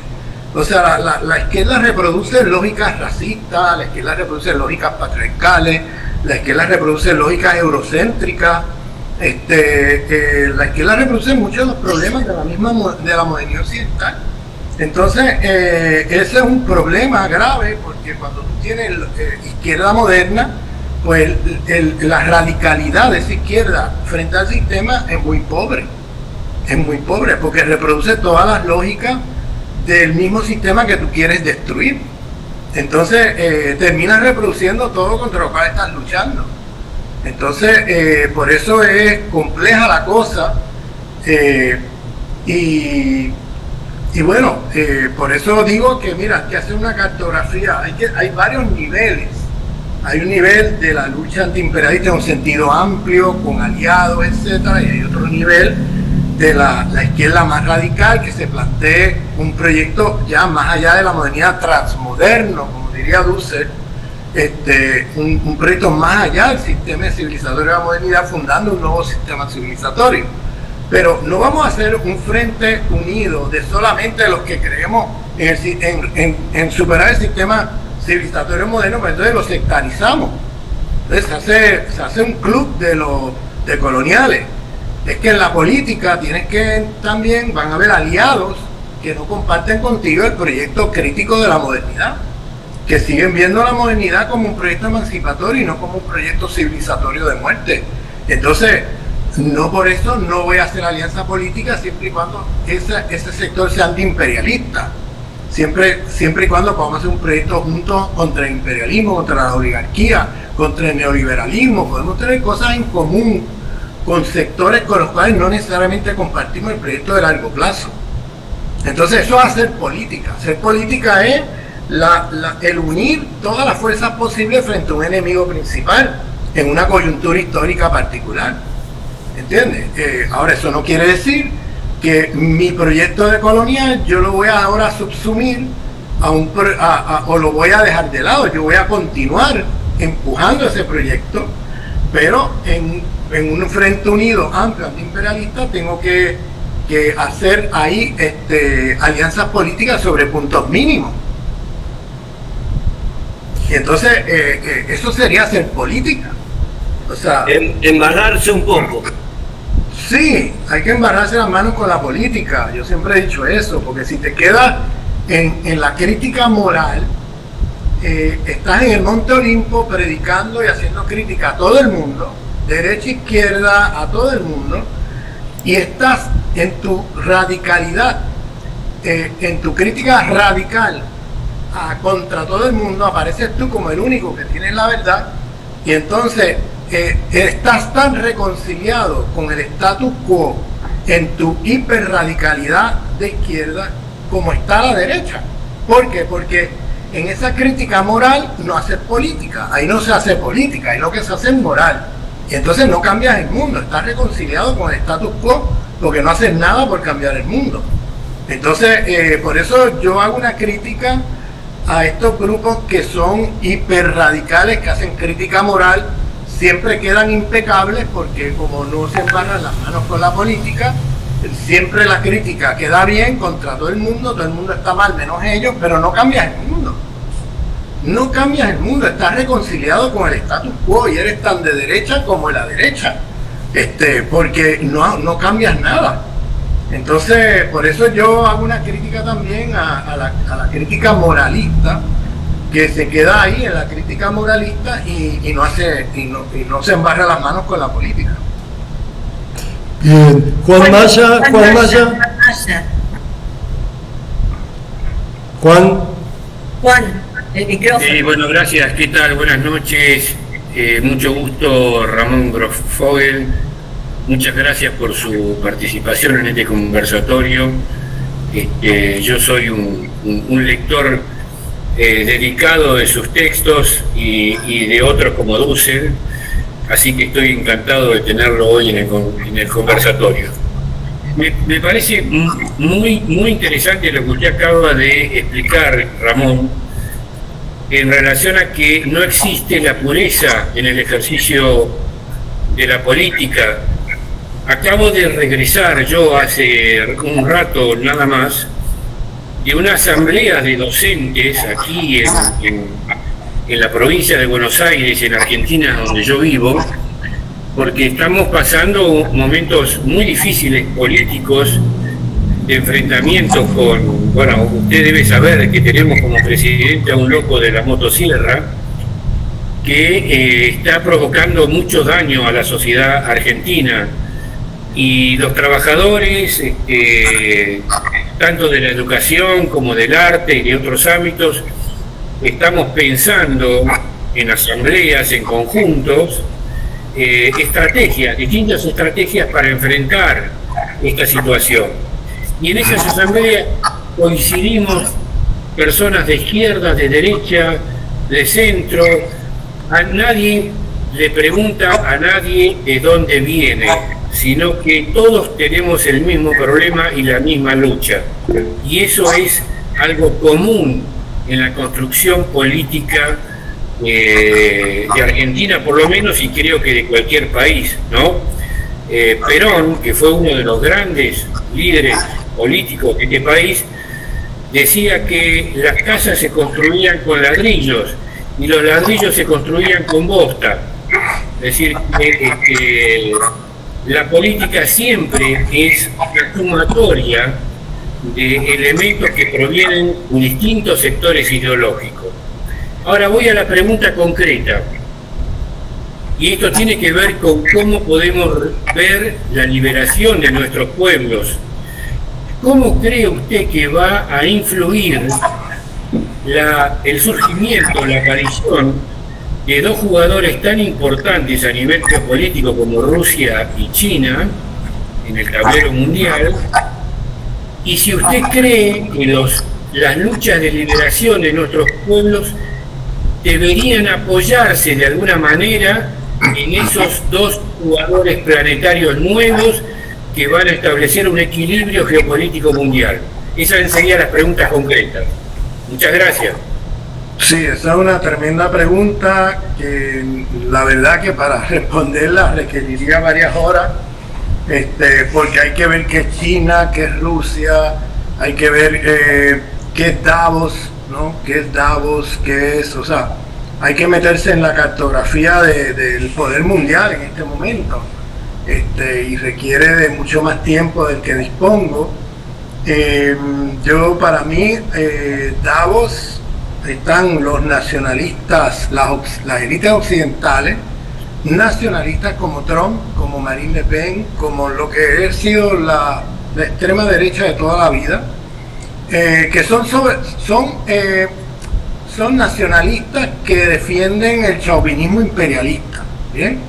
O sea, la izquierda reproduce lógicas racistas, la izquierda reproduce lógicas patriarcales, la izquierda reproduce lógicas eurocéntricas, la izquierda reproduce muchos de los problemas de la modernidad occidental. Entonces, ese es un problema grave, porque cuando tú tienes izquierda moderna, pues la radicalidad de esa izquierda frente al sistema es muy pobre, porque reproduce todas las lógicas del mismo sistema que tú quieres destruir. Entonces terminas reproduciendo todo contra lo cual estás luchando. Entonces por eso es compleja la cosa, y bueno, por eso digo que mira, hay que hacer una cartografía, hay varios niveles. Hay un nivel de la lucha antiimperialista en un sentido amplio, con aliados, etcétera, y hay otro nivel de la izquierda más radical, que se plantee un proyecto ya más allá de la modernidad, transmoderno, como diría Dussel, un proyecto más allá del sistema civilizatorio de la modernidad, fundando un nuevo sistema civilizatorio. Pero no vamos a hacer un frente unido de solamente los que creemos en superar el sistema civilizatorio moderno, pues entonces lo sectarizamos. Entonces se hace un club de coloniales. Es que en la política tienes que también, van a haber aliados que no comparten contigo el proyecto crítico de la modernidad, que siguen viendo la modernidad como un proyecto emancipatorio y no como un proyecto civilizatorio de muerte. Entonces, no por eso no voy a hacer alianza política siempre y cuando ese sector sea antiimperialista. Siempre y cuando podamos hacer un proyecto juntos contra el imperialismo, contra la oligarquía, contra el neoliberalismo. Podemos tener cosas en común con sectores con los cuales no necesariamente compartimos el proyecto de largo plazo. Entonces eso es hacer política. Hacer política es el unir todas las fuerzas posibles frente a un enemigo principal en una coyuntura histórica particular. ¿Entiendes? Ahora, eso no quiere decir que mi proyecto de colonial yo lo voy a ahora subsumir o lo voy a dejar de lado. Yo voy a continuar empujando ese proyecto, pero en un frente unido amplio antiimperialista tengo que hacer ahí alianzas políticas sobre puntos mínimos. Y entonces eso sería hacer política. O sea, embarrarse un poco. Sí, hay que embarrarse las manos con la política. Yo siempre he dicho eso, porque si te quedas en la crítica moral, estás en el Monte Olimpo predicando y haciendo crítica a todo el mundo, derecha, izquierda, a todo el mundo, y estás en tu radicalidad, en tu crítica radical contra todo el mundo, apareces tú como el único que tiene la verdad, y entonces estás tan reconciliado con el status quo en tu hiperradicalidad de izquierda como está la derecha. ¿Por qué? Porque en esa crítica moral no haces política, ahí no se hace política, ahí lo que se hace es moral. Y entonces no cambias el mundo, estás reconciliado con el status quo porque no haces nada por cambiar el mundo. Entonces, por eso yo hago una crítica a estos grupos que son hiperradicales, que hacen crítica moral, siempre quedan impecables porque como no se embarran las manos con la política, siempre la crítica queda bien contra todo el mundo está mal menos ellos, pero no cambias el mundo. No cambias el mundo, estás reconciliado con el status quo y eres tan de derecha como la derecha, porque no cambias nada. Entonces, por eso yo hago una crítica también a la crítica moralista, que se queda ahí en la crítica moralista y no se embarra las manos con la política. Bien, Juan Maya. Juan, el micrófono. Bueno, gracias. ¿Qué tal? Buenas noches. Mucho gusto, Ramón Grosfoguel. Muchas gracias por su participación en este conversatorio. Yo soy un lector dedicado de sus textos y de otros como Dussel. así que estoy encantado de tenerlo hoy en el conversatorio. Me parece muy interesante lo que usted acaba de explicar, Ramón, en relación a que no existe la pureza en el ejercicio de la política. Acabo de regresar yo hace un rato nada más de una asamblea de docentes aquí en la provincia de Buenos Aires, en Argentina, donde yo vivo, porque estamos pasando momentos muy difíciles políticos, de enfrentamientos con, bueno, usted debe saber que tenemos como presidente a un loco de la motosierra que está provocando mucho daño a la sociedad argentina, y los trabajadores, tanto de la educación como del arte y de otros ámbitos, estamos pensando en asambleas, en conjuntos, distintas estrategias para enfrentar esta situación. Y en esas asambleas coincidimos personas de izquierda, de derecha, de centro. A nadie le pregunta a nadie de dónde viene, sino que todos tenemos el mismo problema y la misma lucha. Y eso es algo común en la construcción política de Argentina, por lo menos, y creo que de cualquier país, ¿no? Perón, que fue uno de los grandes líderes políticos de este país, decía que las casas se construían con ladrillos y los ladrillos se construían con bosta. Es decir, que la política siempre es una sumatoria de elementos que provienen de distintos sectores ideológicos. Ahora voy a la pregunta concreta, y esto tiene que ver con cómo podemos ver la liberación de nuestros pueblos. ¿Cómo cree usted que va a influir el surgimiento, la aparición de dos jugadores tan importantes a nivel geopolítico como Rusia y China en el tablero mundial? Y si usted cree que las luchas de liberación de nuestros pueblos deberían apoyarse de alguna manera en esos dos jugadores planetarios nuevos que van a establecer un equilibrio geopolítico mundial. Esas serían las preguntas concretas. Muchas gracias. Sí, esa es una tremenda pregunta que la verdad que para responderla requeriría varias horas, porque hay que ver qué es China, qué es Rusia, hay que ver qué es Davos, ¿no? ¿Qué es Davos? ¿Qué es? O sea, hay que meterse en la cartografía del poder mundial en este momento, y requiere de mucho más tiempo del que dispongo. Para mí, Davos, están los nacionalistas, las élites occidentales, nacionalistas como Trump, como Marine Le Pen, como lo que ha sido la extrema derecha de toda la vida, que son nacionalistas que defienden el chauvinismo imperialista, ¿bien?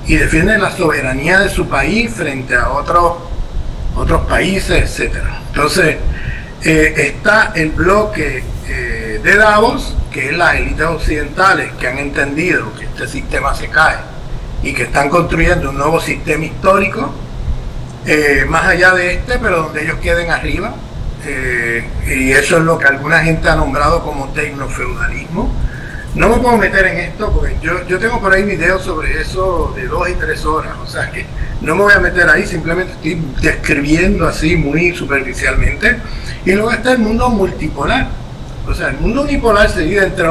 Y defienden la soberanía de su país frente a otros países, etcétera. Entonces, está el bloque de Davos, que es las élites occidentales que han entendido que este sistema se cae y que están construyendo un nuevo sistema histórico, más allá de pero donde ellos queden arriba, y eso es lo que alguna gente ha nombrado como tecnofeudalismo. No me puedo meter en esto porque yo tengo por ahí videos sobre eso de 2 y 3 horas, o sea que no me voy a meter ahí, simplemente estoy describiendo así muy superficialmente. Y luego está el mundo multipolar. O sea, el mundo unipolar se divide entre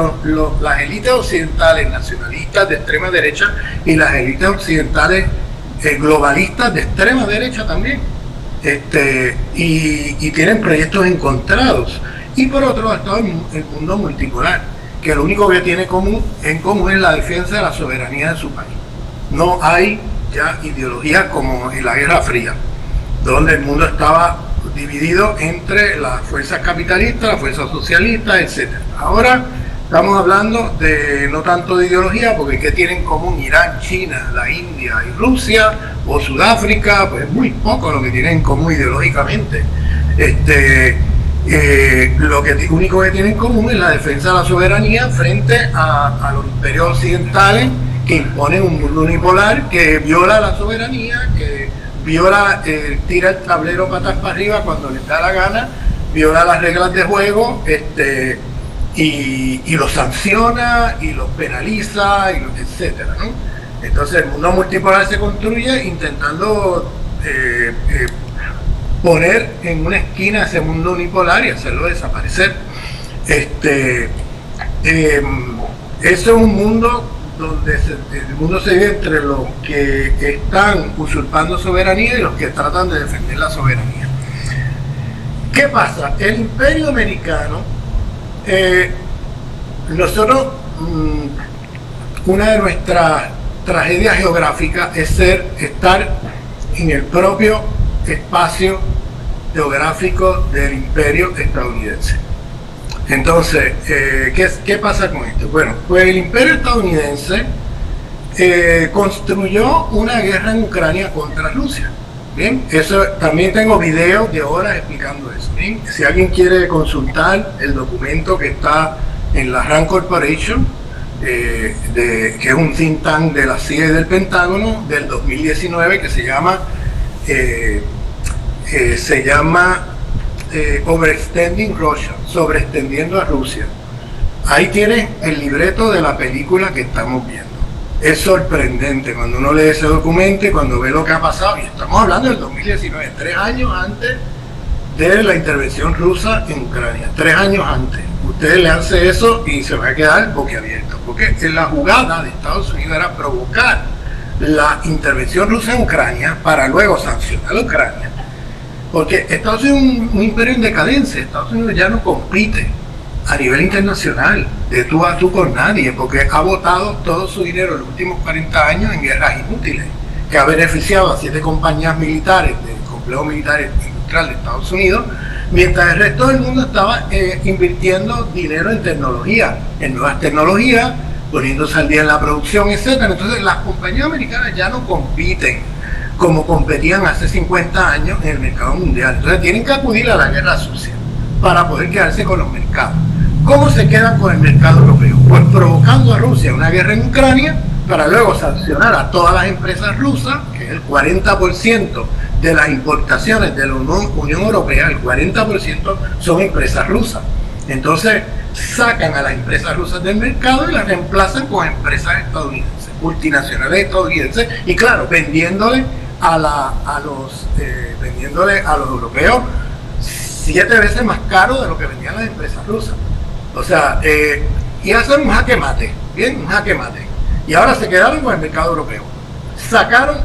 las élites occidentales nacionalistas de extrema derecha y las élites occidentales globalistas de extrema derecha también. Y tienen proyectos encontrados. Y por otro lado está el mundo multipolar, que lo único que tiene en común es la defensa de la soberanía de su país. No hay ya ideologías como en la Guerra Fría, donde el mundo estaba dividido entre las fuerzas capitalistas, las fuerzas socialistas, etc. Ahora estamos hablando de no tanto de ideología, porque ¿qué tienen en común Irán, China, la India y Rusia o Sudáfrica? Pues muy poco lo que tienen en común ideológicamente. Lo único que tienen en común es la defensa de la soberanía frente a los imperios occidentales que imponen un mundo unipolar, que viola la soberanía, que viola, tira el tablero patas para arriba cuando le da la gana, viola las reglas de juego, y los sanciona y los penaliza, etcétera, ¿no? Entonces el mundo multipolar se construye intentando poner en una esquina ese mundo unipolar y hacerlo desaparecer. Eso es un mundo donde el mundo se vive entre los que están usurpando soberanía y los que tratan de defender la soberanía. ¿Qué pasa? El imperio americano, nosotros, una de nuestras tragedias geográficas es estar en el propio espacio geográfico del imperio estadounidense. Entonces, ¿qué pasa con esto? Bueno, pues el imperio estadounidense construyó una guerra en Ucrania contra Rusia. Bien, eso también tengo videos de horas explicando eso. Bien, si alguien quiere consultar el documento que está en la RAND Corporation, que es un think tank de la CIA y del Pentágono del 2019, que se llama Overextending Russia, sobreextendiendo a Rusia. Ahí tiene el libreto de la película que estamos viendo. Es sorprendente cuando uno lee ese documento y cuando ve lo que ha pasado, y estamos hablando del 2019, 3 años antes de la intervención rusa en Ucrania, 3 años antes. Ustedes le hacen eso y se va a quedar boquiabierto, porque la jugada de Estados Unidos era provocar la intervención rusa en Ucrania para luego sancionar a Ucrania, porque Estados Unidos es un imperio en decadencia. Estados Unidos ya no compite a nivel internacional de tú a tú con nadie, porque ha botado todo su dinero en los últimos 40 años en guerras inútiles, que ha beneficiado a 7 compañías militares del complejo militar industrial de Estados Unidos, mientras el resto del mundo estaba invirtiendo dinero en tecnología, en nuevas tecnologías, poniéndose al día en la producción, etc. Entonces las compañías americanas ya no compiten como competían hace 50 años en el mercado mundial. Entonces tienen que acudir a la guerra sucia para poder quedarse con los mercados. ¿Cómo se quedan con el mercado europeo? Pues provocando a Rusia una guerra en Ucrania para luego sancionar a todas las empresas rusas, que es el 40% de las importaciones de la Unión Europea, el 40% son empresas rusas. Entonces sacan a las empresas rusas del mercado y las reemplazan con empresas estadounidenses, multinacionales estadounidenses, y claro, vendiéndole a los europeos 7 veces más caro de lo que vendían las empresas rusas. O sea, y hacen un jaque mate, bien, un jaque mate. Y ahora se quedaron con el mercado europeo.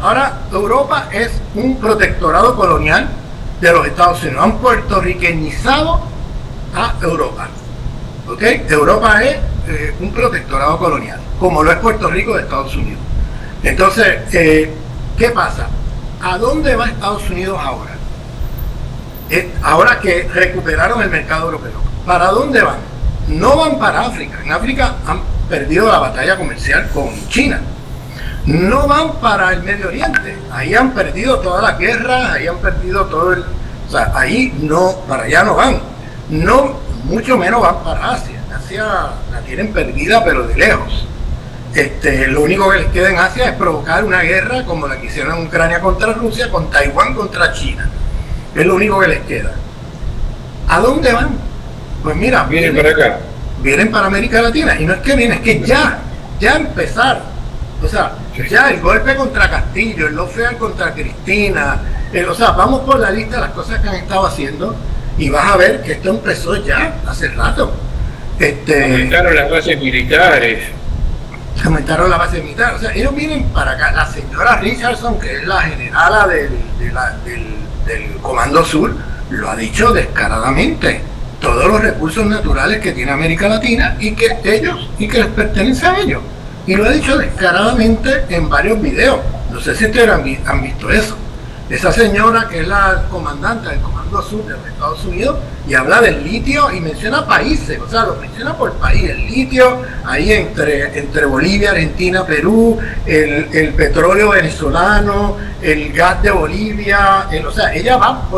Ahora Europa es un protectorado colonial de los Estados Unidos. Han puertorriqueñizado a Europa. ¿Ok? Europa es un protectorado colonial, como lo es Puerto Rico de Estados Unidos. Entonces, ¿qué pasa? ¿A dónde va Estados Unidos ahora? Ahora que recuperaron el mercado europeo, ¿para dónde van? No van para África. En África han perdido la batalla comercial con China. No van para el Medio Oriente. Ahí han perdido todas las guerras, ahí han perdido todo el... O sea, ahí no, para allá no van. No, mucho menos van para Asia. Asia la tienen perdida, pero de lejos. Lo único que les queda en Asia es provocar una guerra como la que hicieron en Ucrania contra Rusia, con Taiwán contra China. Es lo único que les queda. ¿A dónde van? Pues mira, vienen para acá. Vienen para América Latina. Y no es que vienen, es que ya empezaron. O sea, ya el golpe contra Castillo, el lawfare contra Cristina, o sea, vamos por la lista de las cosas que han estado haciendo y vas a ver que esto empezó ya hace rato. Aumentaron las bases militares. Aumentaron la base militar. O sea, ellos vienen para acá. La señora Richardson, que es la generala del Comando Sur, lo ha dicho descaradamente. Todos los recursos naturales que tiene América Latina y que les pertenece a ellos. Y lo ha dicho descaradamente en varios videos. No sé si ustedes han visto eso. Esa señora que es la comandante del Comando Sur de los Estados Unidos y habla del litio y menciona países, o sea, lo menciona por país. El litio ahí entre Bolivia, Argentina, Perú, el petróleo venezolano, el gas de Bolivia, o sea, ella va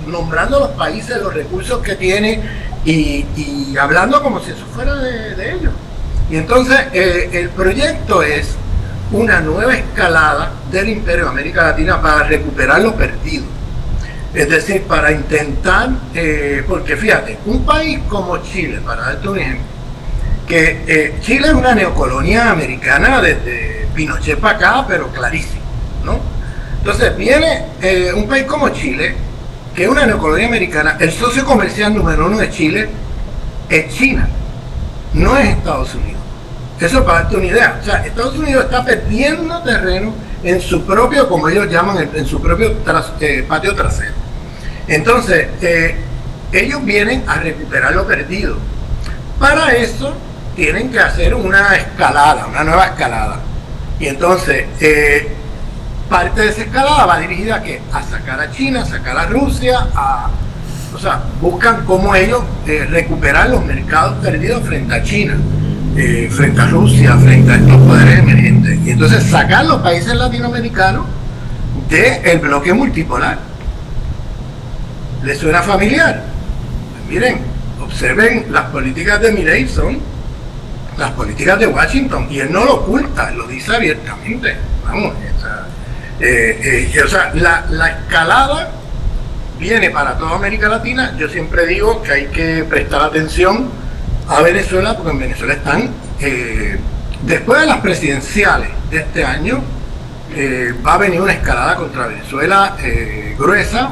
nombrando los países, los recursos que tiene y hablando como si eso fuera de ellos. Y entonces el proyecto es una nueva escalada del imperio de América Latina para recuperar lo perdido. Es decir, para intentar, porque fíjate, un país como Chile, para darte un ejemplo, que Chile es una neocolonia americana desde Pinochet para acá, pero clarísimo, ¿no? Entonces viene un país como Chile, que es una neocolonia americana, el socio comercial número 1 de Chile es China, no es Estados Unidos. Eso para darte una idea. O sea, Estados Unidos está perdiendo terreno en su propio, como ellos llaman, en su propio patio trasero. Entonces, ellos vienen a recuperar lo perdido. Para eso tienen que hacer una escalada, una nueva escalada. Y entonces, parte de esa escalada va dirigida ¿a qué? A sacar a China, a sacar a Rusia, o sea, buscan cómo ellos recuperar los mercados perdidos frente a China, frente a Rusia, frente a estos poderes emergentes. Y entonces sacar los países latinoamericanos del bloque multipolar. ¿Les suena familiar? Pues miren, observen las políticas de Milei, son las políticas de Washington, y él no lo oculta, lo dice abiertamente. Vamos, o sea, la escalada viene para toda América Latina. Yo siempre digo que hay que prestar atención a Venezuela, porque en Venezuela están, después de las presidenciales de este año, va a venir una escalada contra Venezuela gruesa,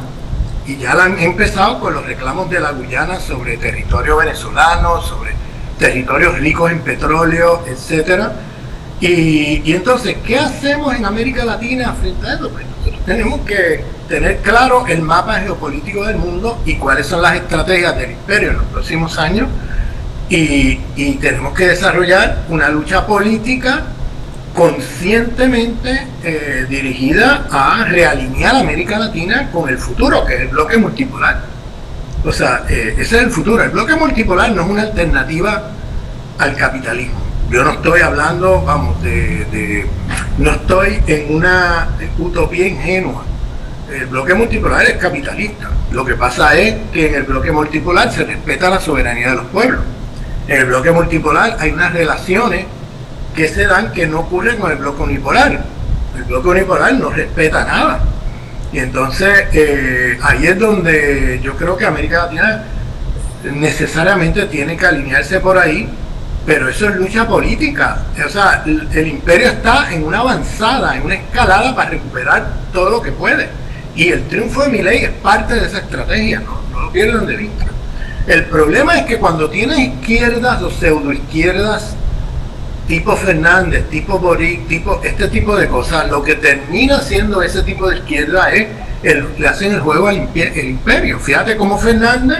y ya la han empezado con los reclamos de la Guyana sobre territorio venezolano, sobre territorios ricos en petróleo, etcétera. Y entonces, ¿qué hacemos en América Latina frente a eso? Pues nosotros tenemos que tener claro el mapa geopolítico del mundo y cuáles son las estrategias del imperio en los próximos años, y tenemos que desarrollar una lucha política conscientemente dirigida a realinear América Latina con el futuro, que es el bloque multipolar. O sea, ese es el futuro. El bloque multipolar no es una alternativa al capitalismo. Yo no estoy hablando, vamos, no estoy en una utopía ingenua. El bloque multipolar es capitalista. Lo que pasa es que en el bloque multipolar se respeta la soberanía de los pueblos. En el bloque multipolar hay unas relaciones que se dan que no ocurren con el bloque unipolar. El bloque unipolar no respeta nada. Y entonces ahí es donde yo creo que América Latina necesariamente tiene que alinearse por ahí, pero eso es lucha política. O sea, el imperio está en una avanzada, en una escalada para recuperar todo lo que puede. Y el triunfo de Milei es parte de esa estrategia, no lo pierdan de vista. El problema es que cuando tienes izquierdas o pseudoizquierdas, tipo Fernández, tipo Boric, este tipo de cosas, lo que termina siendo ese tipo de izquierda es, le hacen el juego al imperio. Fíjate cómo Fernández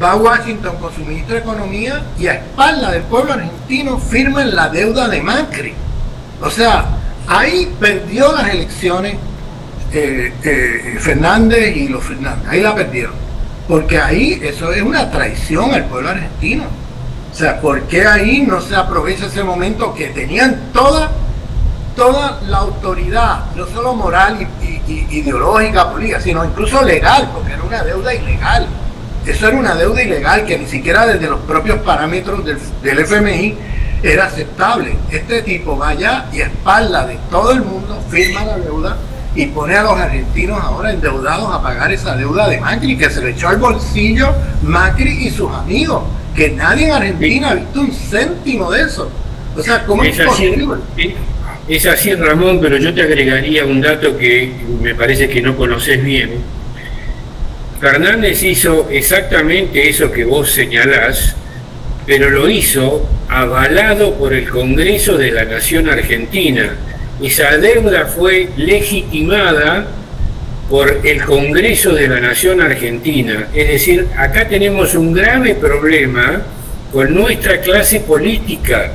va a Washington con su ministro de Economía y a espalda del pueblo argentino firman la deuda de Macri. O sea, ahí perdió las elecciones Fernández y los Fernández, ahí la perdieron. Porque ahí eso es una traición al pueblo argentino. O sea, ¿por qué ahí no se aprovecha ese momento que tenían toda la autoridad, no solo moral y ideológica, política, sino incluso legal, porque era una deuda ilegal? Eso era una deuda ilegal que ni siquiera desde los propios parámetros del FMI era aceptable. Este tipo va allá y a espalda de todo el mundo firma la deuda y pone a los argentinos ahora endeudados a pagar esa deuda de Macri, que se le echó al bolsillo Macri y sus amigos, que nadie en Argentina ha visto un céntimo de eso. O sea, ¿cómo es posible? Es así, Ramón, pero yo te agregaría un dato que me parece que no conoces bien. Fernández hizo exactamente eso que vos señalás, pero lo hizo avalado por el Congreso de la Nación Argentina. Esa deuda fue legitimada por el Congreso de la Nación Argentina. Es decir, acá tenemos un grave problema con nuestra clase política.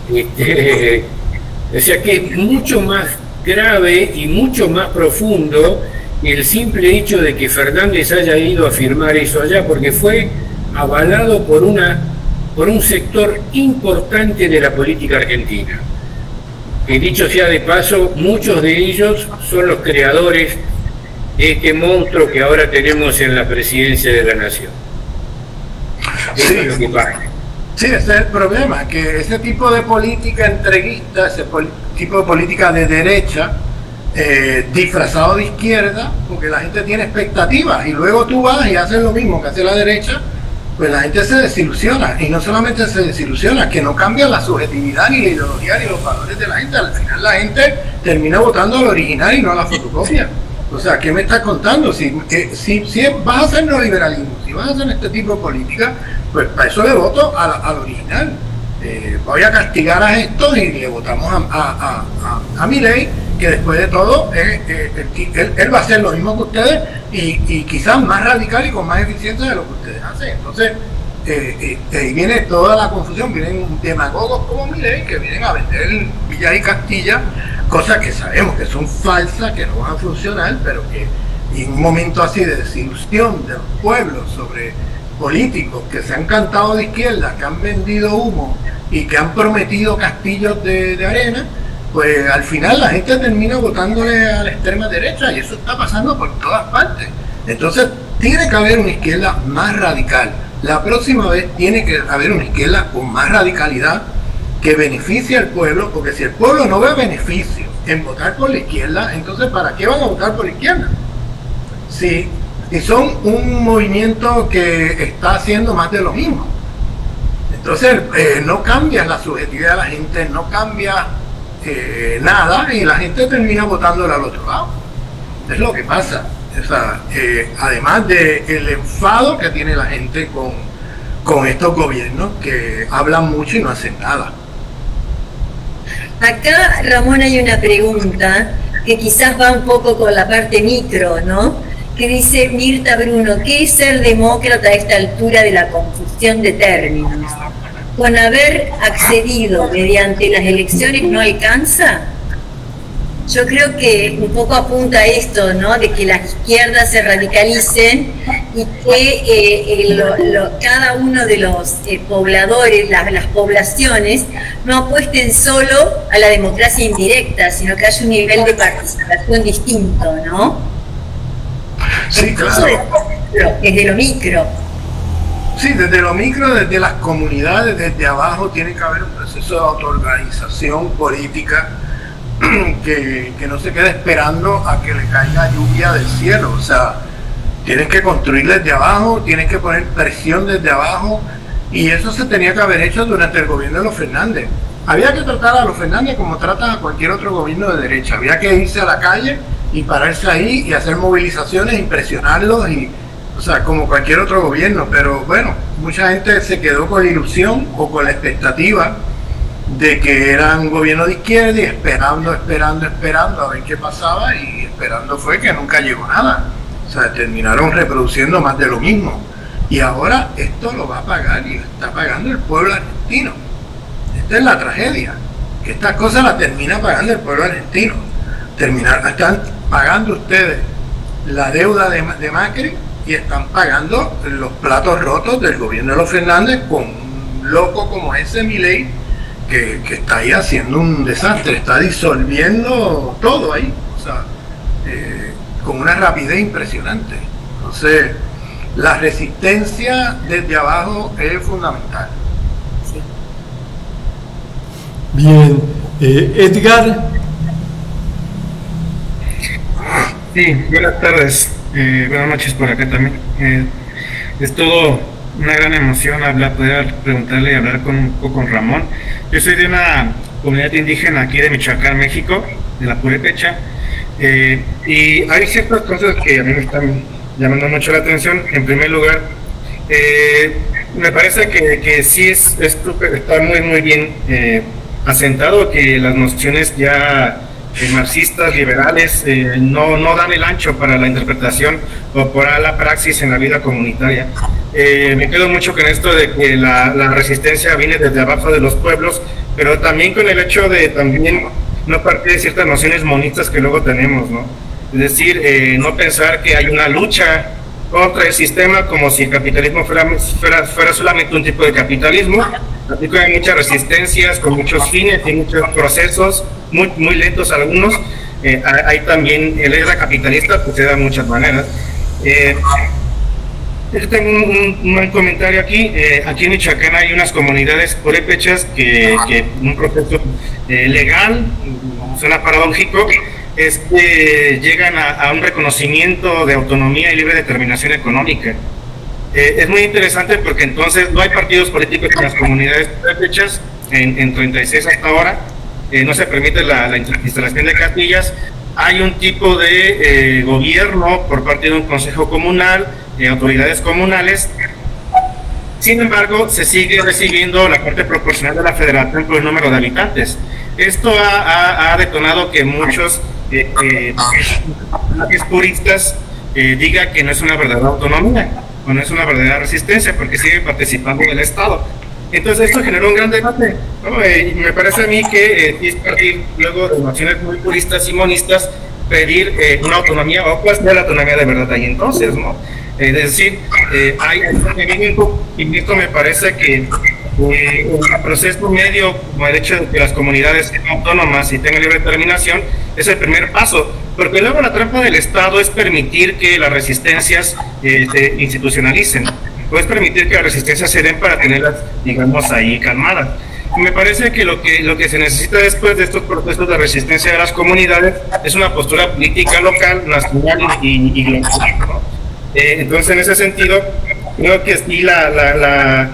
O sea que es mucho más grave y mucho más profundo el simple hecho de que Fernández haya ido a firmar eso allá, porque fue avalado por un sector importante de la política argentina. Y dicho sea de paso, muchos de ellos son los creadores de este monstruo que ahora tenemos en la presidencia de la nación. Eso es lo que pasa. Sí, ese es el problema, que ese tipo de política entreguista, tipo de política de derecha, disfrazado de izquierda, porque la gente tiene expectativas y luego tú vas y haces lo mismo que hace la derecha, pues la gente se desilusiona, y no solamente se desilusiona, que no cambia la subjetividad ni la ideología ni los valores de la gente. Al final la gente termina votando al original y no a la fotocopia. O sea, ¿qué me estás contando? Si vas a hacer neoliberalismo, si vas a hacer este tipo de política, pues para eso le voto al original. Voy a castigar a estos y le votamos a Milei, que después de todo él va a hacer lo mismo que ustedes y quizás más radical y con más eficiencia de lo que ustedes hacen. Entonces ahí viene toda la confusión. Vienen demagogos como Milei que vienen a vender Villa y Castilla, cosas que sabemos que son falsas, que no van a funcionar, pero que en un momento así de desilusión de los pueblos sobre políticos que se han cantado de izquierda, que han vendido humo y que han prometido castillos de arena, pues al final la gente termina votándole a la extrema derecha, y eso está pasando por todas partes. Entonces tiene que haber una izquierda más radical. La próxima vez tiene que haber una izquierda con más radicalidad, que beneficie al pueblo, porque si el pueblo no ve beneficio en votar por la izquierda, entonces ¿para qué van a votar por la izquierda? Si son un movimiento que está haciendo más de lo mismo. Entonces no cambia la subjetividad de la gente, no cambia nada, y la gente termina votándole al otro lado. Es lo que pasa. O sea, además del enfado que tiene la gente con estos gobiernos que hablan mucho y no hacen nada. Acá, Ramón, hay una pregunta que quizás va un poco con la parte micro, ¿no? Que dice Mirta Bruno: ¿qué es ser demócrata a esta altura de la confusión de términos? ¿Con haber accedido mediante las elecciones no alcanza? Yo creo que un poco apunta a esto, ¿no? De que las izquierdas se radicalicen y que cada uno de los pobladores, las poblaciones, no apuesten solo a la democracia indirecta, sino que haya un nivel de participación distinto, ¿no? Sí, claro. Desde lo micro. Sí, desde lo micro, desde las comunidades, desde abajo, tiene que haber un proceso de autoorganización política que no se quede esperando a que le caiga lluvia del cielo. O sea, tienes que construir desde abajo, tienes que poner presión desde abajo, y eso se tenía que haber hecho durante el gobierno de los Fernández. Había que tratar a los Fernández como tratan a cualquier otro gobierno de derecha. Había que irse a la calle y pararse ahí y hacer movilizaciones, impresionarlos, o sea, como cualquier otro gobierno. Pero bueno, mucha gente se quedó con la ilusión o con la expectativa de que era un gobierno de izquierda, y esperando a ver qué pasaba, y esperando fue que nunca llegó nada. O sea, terminaron reproduciendo más de lo mismo, y ahora esto lo va a pagar, y está pagando el pueblo argentino. Esta es la tragedia, que estas cosas las termina pagando el pueblo argentino. Están pagando ustedes la deuda de Macri, y están pagando los platos rotos del gobierno de los Fernández con un loco como ese Milei, que está ahí haciendo un desastre, está disolviendo todo ahí, o sea, con una rapidez impresionante. Entonces, la resistencia desde abajo es fundamental. Sí. Bien, Edgar. Sí, buenas tardes, buenas noches por acá también. Es todo una gran emoción poder preguntarle y hablar un poco con Ramón. Yo soy de una comunidad indígena aquí de Michoacán, México, de la Purépecha, y hay ciertas cosas que a mí me están llamando mucho la atención. En primer lugar, me parece que sí está muy bien asentado, que las nociones ya marxistas, liberales, no dan el ancho para la interpretación o para la praxis en la vida comunitaria. Me quedo mucho con esto de que la resistencia viene desde abajo de los pueblos, pero también con el hecho de también no partir de ciertas nociones monistas que luego tenemos, ¿no? Es decir, no pensar que hay una lucha contra el sistema como si el capitalismo fuera solamente un tipo de capitalismo. Así que hay muchas resistencias con muchos fines y muchos procesos muy lentos algunos. Hay también el era capitalista, pues se da de muchas maneras. Yo tengo un comentario aquí. Aquí en Michoacán hay unas comunidades purépechas que un proceso legal, suena paradójico, es que llegan a un reconocimiento de autonomía y libre determinación económica. Es muy interesante porque entonces no hay partidos políticos en las comunidades purépechas, en 36 hasta ahora, no se permite la instalación de casillas. Hay un tipo de gobierno por parte de un consejo comunal, autoridades comunales. Sin embargo, se sigue recibiendo la parte proporcional de la federación por el número de habitantes. Esto ha detonado que muchos puristas digan que no es una verdadera autonomía o no es una verdadera resistencia porque sigue participando del Estado. Entonces esto generó un gran debate, ¿no? Y me parece a mí que es partir luego de nociones muy puristas y monistas pedir una autonomía, o cuál sea la autonomía de verdad ahí entonces, ¿no? Es decir, hay un movimiento, y esto me parece que el proceso medio, como el hecho de que las comunidades sean autónomas y tengan libre determinación, es el primer paso, porque luego la trampa del Estado es permitir que las resistencias se institucionalicen, o es permitir que las resistencias se den para tenerlas, digamos, ahí calmadas. Me parece que lo que se necesita después de estos procesos de resistencia de las comunidades es una postura política local, nacional y global, ¿no? Entonces, en ese sentido, creo que sí la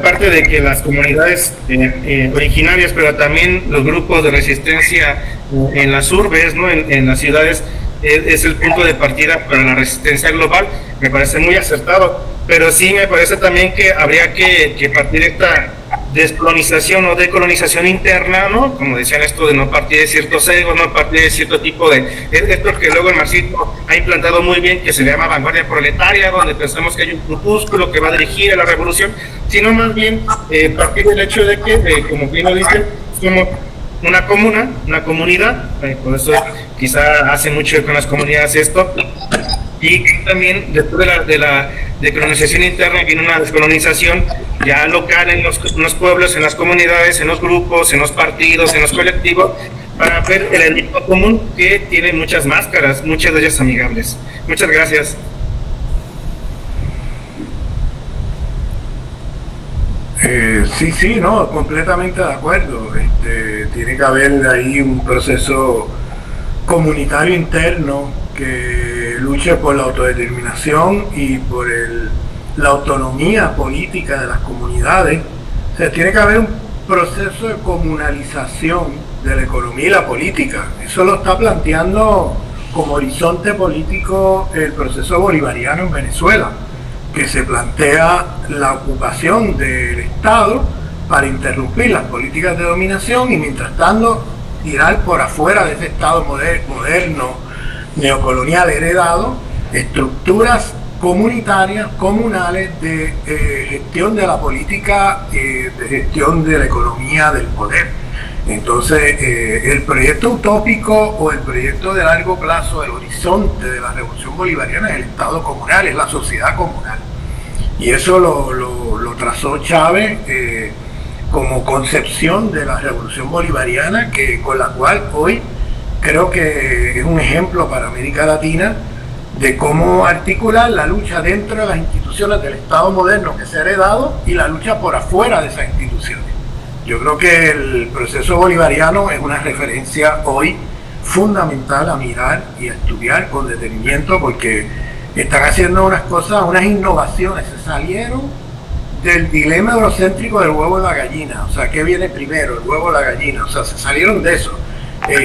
parte de que las comunidades originarias, pero también los grupos de resistencia en las urbes, ¿no? en las ciudades, es el punto de partida para la resistencia global, me parece muy acertado, pero sí me parece también que habría que partir esta descolonización o decolonización interna, ¿no? Como decían, esto de no partir de ciertos egos, no partir de cierto tipo de... Esto que luego el marxismo ha implantado muy bien, que se le llama vanguardia proletaria, donde pensamos que hay un grupúsculo que va a dirigir a la revolución, sino más bien partir del hecho de que, como bien lo dicen, somos una comuna, una comunidad, por eso quizá hace mucho con las comunidades esto, y también después de la decolonización interna viene una descolonización ya local en los pueblos, en las comunidades, en los grupos, en los partidos, en los colectivos, para ver el enemigo común que tiene muchas máscaras, muchas de ellas amigables. Muchas gracias. Sí, no, completamente de acuerdo. Tiene que haber ahí un proceso comunitario interno que luche por la autodeterminación y por la autonomía política de las comunidades. O sea, tiene que haber un proceso de comunalización de la economía y la política. Eso lo está planteando como horizonte político el proceso bolivariano en Venezuela, que se plantea la ocupación del Estado para interrumpir las políticas de dominación y mientras tanto tirar por afuera de ese Estado moderno, neocolonial heredado, estructuras comunitarias, comunales de gestión de la política, de gestión de la economía del poder. Entonces, el proyecto utópico o el proyecto de largo plazo, el horizonte de la revolución bolivariana es el Estado comunal, es la sociedad comunal. Y eso lo trazó Chávez como concepción de la revolución bolivariana, con la cual hoy creo que es un ejemplo para América Latina de cómo articular la lucha dentro de las instituciones del Estado moderno que se ha heredado y la lucha por afuera de esas instituciones. Yo creo que el proceso bolivariano es una referencia hoy fundamental a mirar y a estudiar con detenimiento porque están haciendo unas cosas, unas innovaciones, se salieron del dilema eurocéntrico del huevo y la gallina, o sea, ¿qué viene primero, el huevo o la gallina? O sea, se salieron de eso.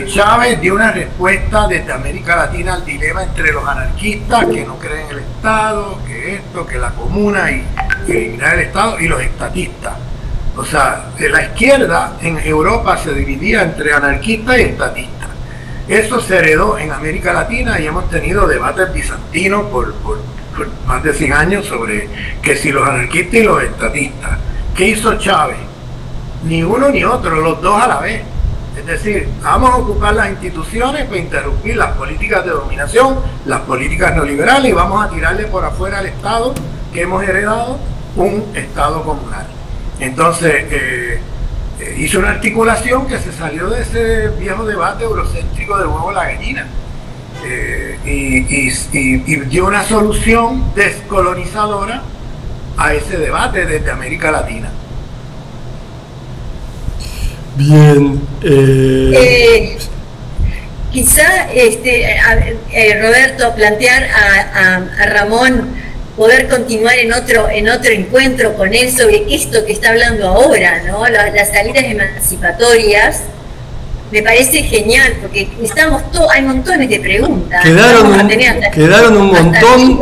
Chávez dio una respuesta desde América Latina al dilema entre los anarquistas que no creen en el Estado, que esto, que la comuna y eliminar el Estado, y los estatistas. O sea, la izquierda en Europa se dividía entre anarquistas y estatistas. Eso se heredó en América Latina y hemos tenido debates bizantinos por más de 100 años sobre que si los anarquistas y los estatistas. ¿Qué hizo Chávez? Ni uno ni otro, los dos a la vez. Es decir, vamos a ocupar las instituciones para interrumpir las políticas de dominación, las políticas neoliberales y vamos a tirarle por afuera al Estado que hemos heredado, un Estado comunal. Entonces, hizo una articulación que se salió de ese viejo debate eurocéntrico del huevo y la gallina. y dio una solución descolonizadora a ese debate desde América Latina. Bien. Quizá, Roberto, plantear a Ramón poder continuar en otro encuentro con él sobre esto que está hablando ahora, ¿no? Las salidas emancipatorias. Me parece genial, porque hay montones de preguntas. Quedaron un montón.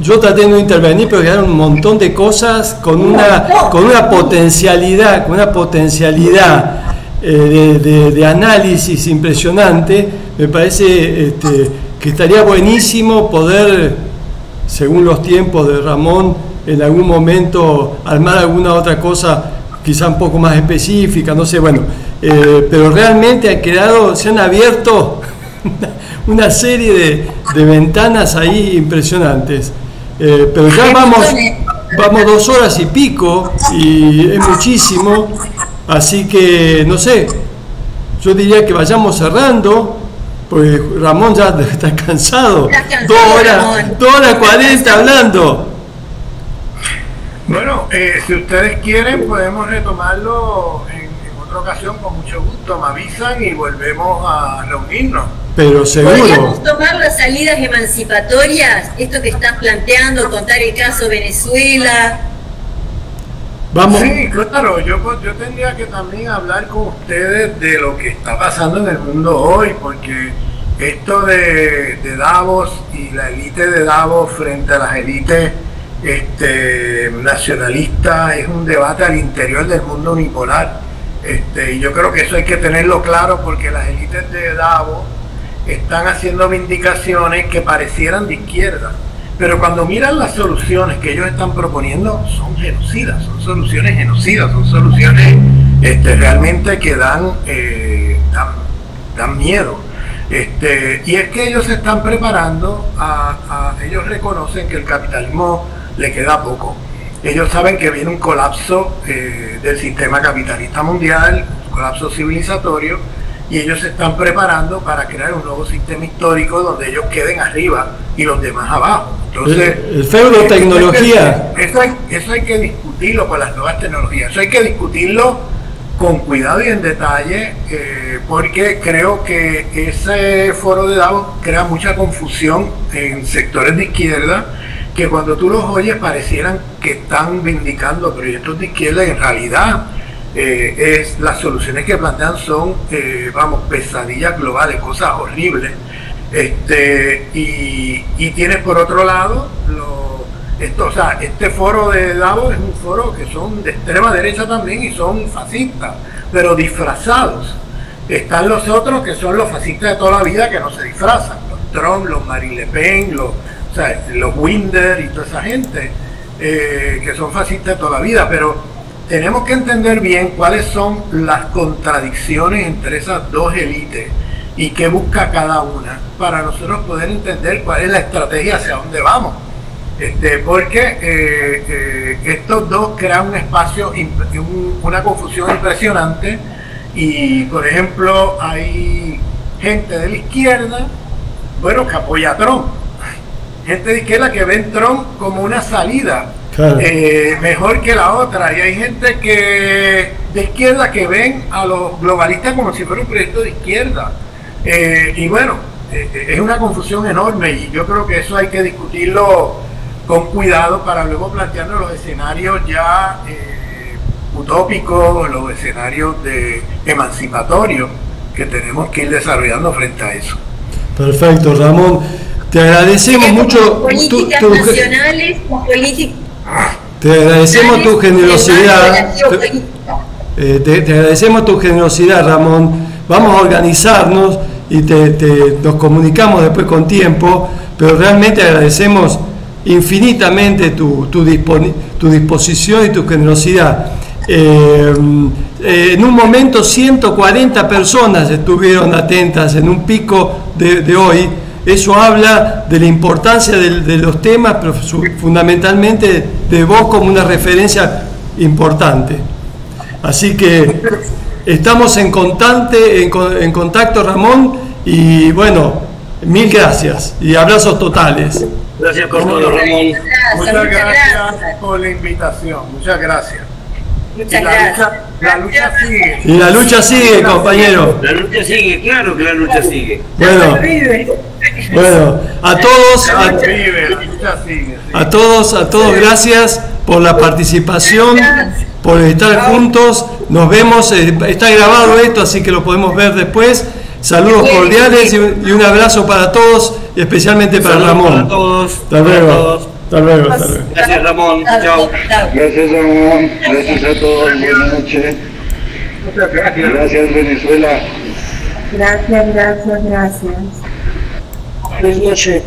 Yo traté de no intervenir, pero quedaron un montón de cosas con una potencialidad, de análisis impresionante. Me parece que estaría buenísimo poder, según los tiempos de Ramón, en algún momento armar alguna otra cosa quizá un poco más específica, no sé, bueno, pero realmente se han abierto una serie de ventanas ahí impresionantes, pero ya vamos 2 horas y pico y es muchísimo, así que no sé, yo diría que vayamos cerrando, porque Ramón ya está cansado, 2 horas 40 hablando. Bueno, si ustedes quieren podemos retomarlo en otra ocasión con mucho gusto, me avisan y volvemos a reunirnos. Pero seguro. ¿Podríamos tomar las salidas emancipatorias? Esto que estás planteando, contar el caso Venezuela. Vamos. Sí, claro, yo tendría que también hablar con ustedes de lo que está pasando en el mundo hoy, porque esto de Davos y la élite de Davos frente a las élites nacionalistas es un debate al interior del mundo unipolar. Y yo creo que eso hay que tenerlo claro, porque las élites de Davos están haciendo vindicaciones que parecieran de izquierda, pero cuando miran las soluciones que ellos están proponiendo son genocidas, son soluciones genocidas, son soluciones realmente que dan miedo. Y es que ellos se están preparando ellos reconocen que el capitalismo le queda poco. Ellos saben que viene un colapso del sistema capitalista mundial, un colapso civilizatorio, y ellos se están preparando para crear un nuevo sistema histórico donde ellos queden arriba y los demás abajo. Entonces, el feudotecnología. Eso hay que discutirlo con las nuevas tecnologías, eso hay que discutirlo con cuidado y en detalle, porque creo que ese foro de Davos crea mucha confusión en sectores de izquierda, que cuando tú los oyes parecieran que están vindicando proyectos de izquierda, y en realidad las soluciones que plantean son, pesadillas globales, cosas horribles. Y tienes por otro lado, este foro de Davos es un foro que son de extrema derecha también y son fascistas, pero disfrazados. Están los otros que son los fascistas de toda la vida, que no se disfrazan, los Trump, los Marine Le Pen, los Winder y toda esa gente, que son fascistas de toda la vida. Pero tenemos que entender bien cuáles son las contradicciones entre esas dos élites y qué busca cada una, para nosotros poder entender cuál es la estrategia hacia dónde vamos. Porque estos dos crean un espacio, una confusión impresionante, y por ejemplo hay gente de la izquierda, que apoya a Trump, gente de izquierda que ven Trump como una salida, claro, mejor que la otra, y hay gente de izquierda que ven a los globalistas como si fuera un proyecto de izquierda, es una confusión enorme, y yo creo que eso hay que discutirlo con cuidado para luego plantearnos los escenarios ya utópicos, los escenarios emancipatorios que tenemos que ir desarrollando frente a eso. Perfecto, Ramón. Te agradecemos mucho. Políticas nacionales o políticas. Te agradecemos tu generosidad. Te agradecemos tu generosidad, Ramón. Vamos a organizarnos y nos comunicamos después con tiempo, pero realmente agradecemos infinitamente tu disposición y tu generosidad. En un momento 140 personas estuvieron atentas en un pico de hoy. Eso habla de la importancia de los temas, pero fundamentalmente de vos como una referencia importante. Así que estamos en contacto, Ramón, y bueno, Mil gracias y abrazos totales. Gracias por todo, Ramón. Muchas gracias por la invitación. Muchas gracias. Muchas La lucha sigue. Y la lucha sigue, compañero. La lucha sigue, claro que la lucha sigue. Bueno, a todos, La lucha sigue. a todos, gracias por la participación, por estar juntos. Nos vemos, está grabado esto, así que lo podemos ver después. Saludos cordiales y un abrazo para todos, y especialmente para Ramón. Para todos. Hasta luego. Hasta luego. Gracias, Ramón. Chao. Gracias, Ramón. Gracias a todos. Buenas noches. Gracias, Venezuela. Gracias. Buenas noches.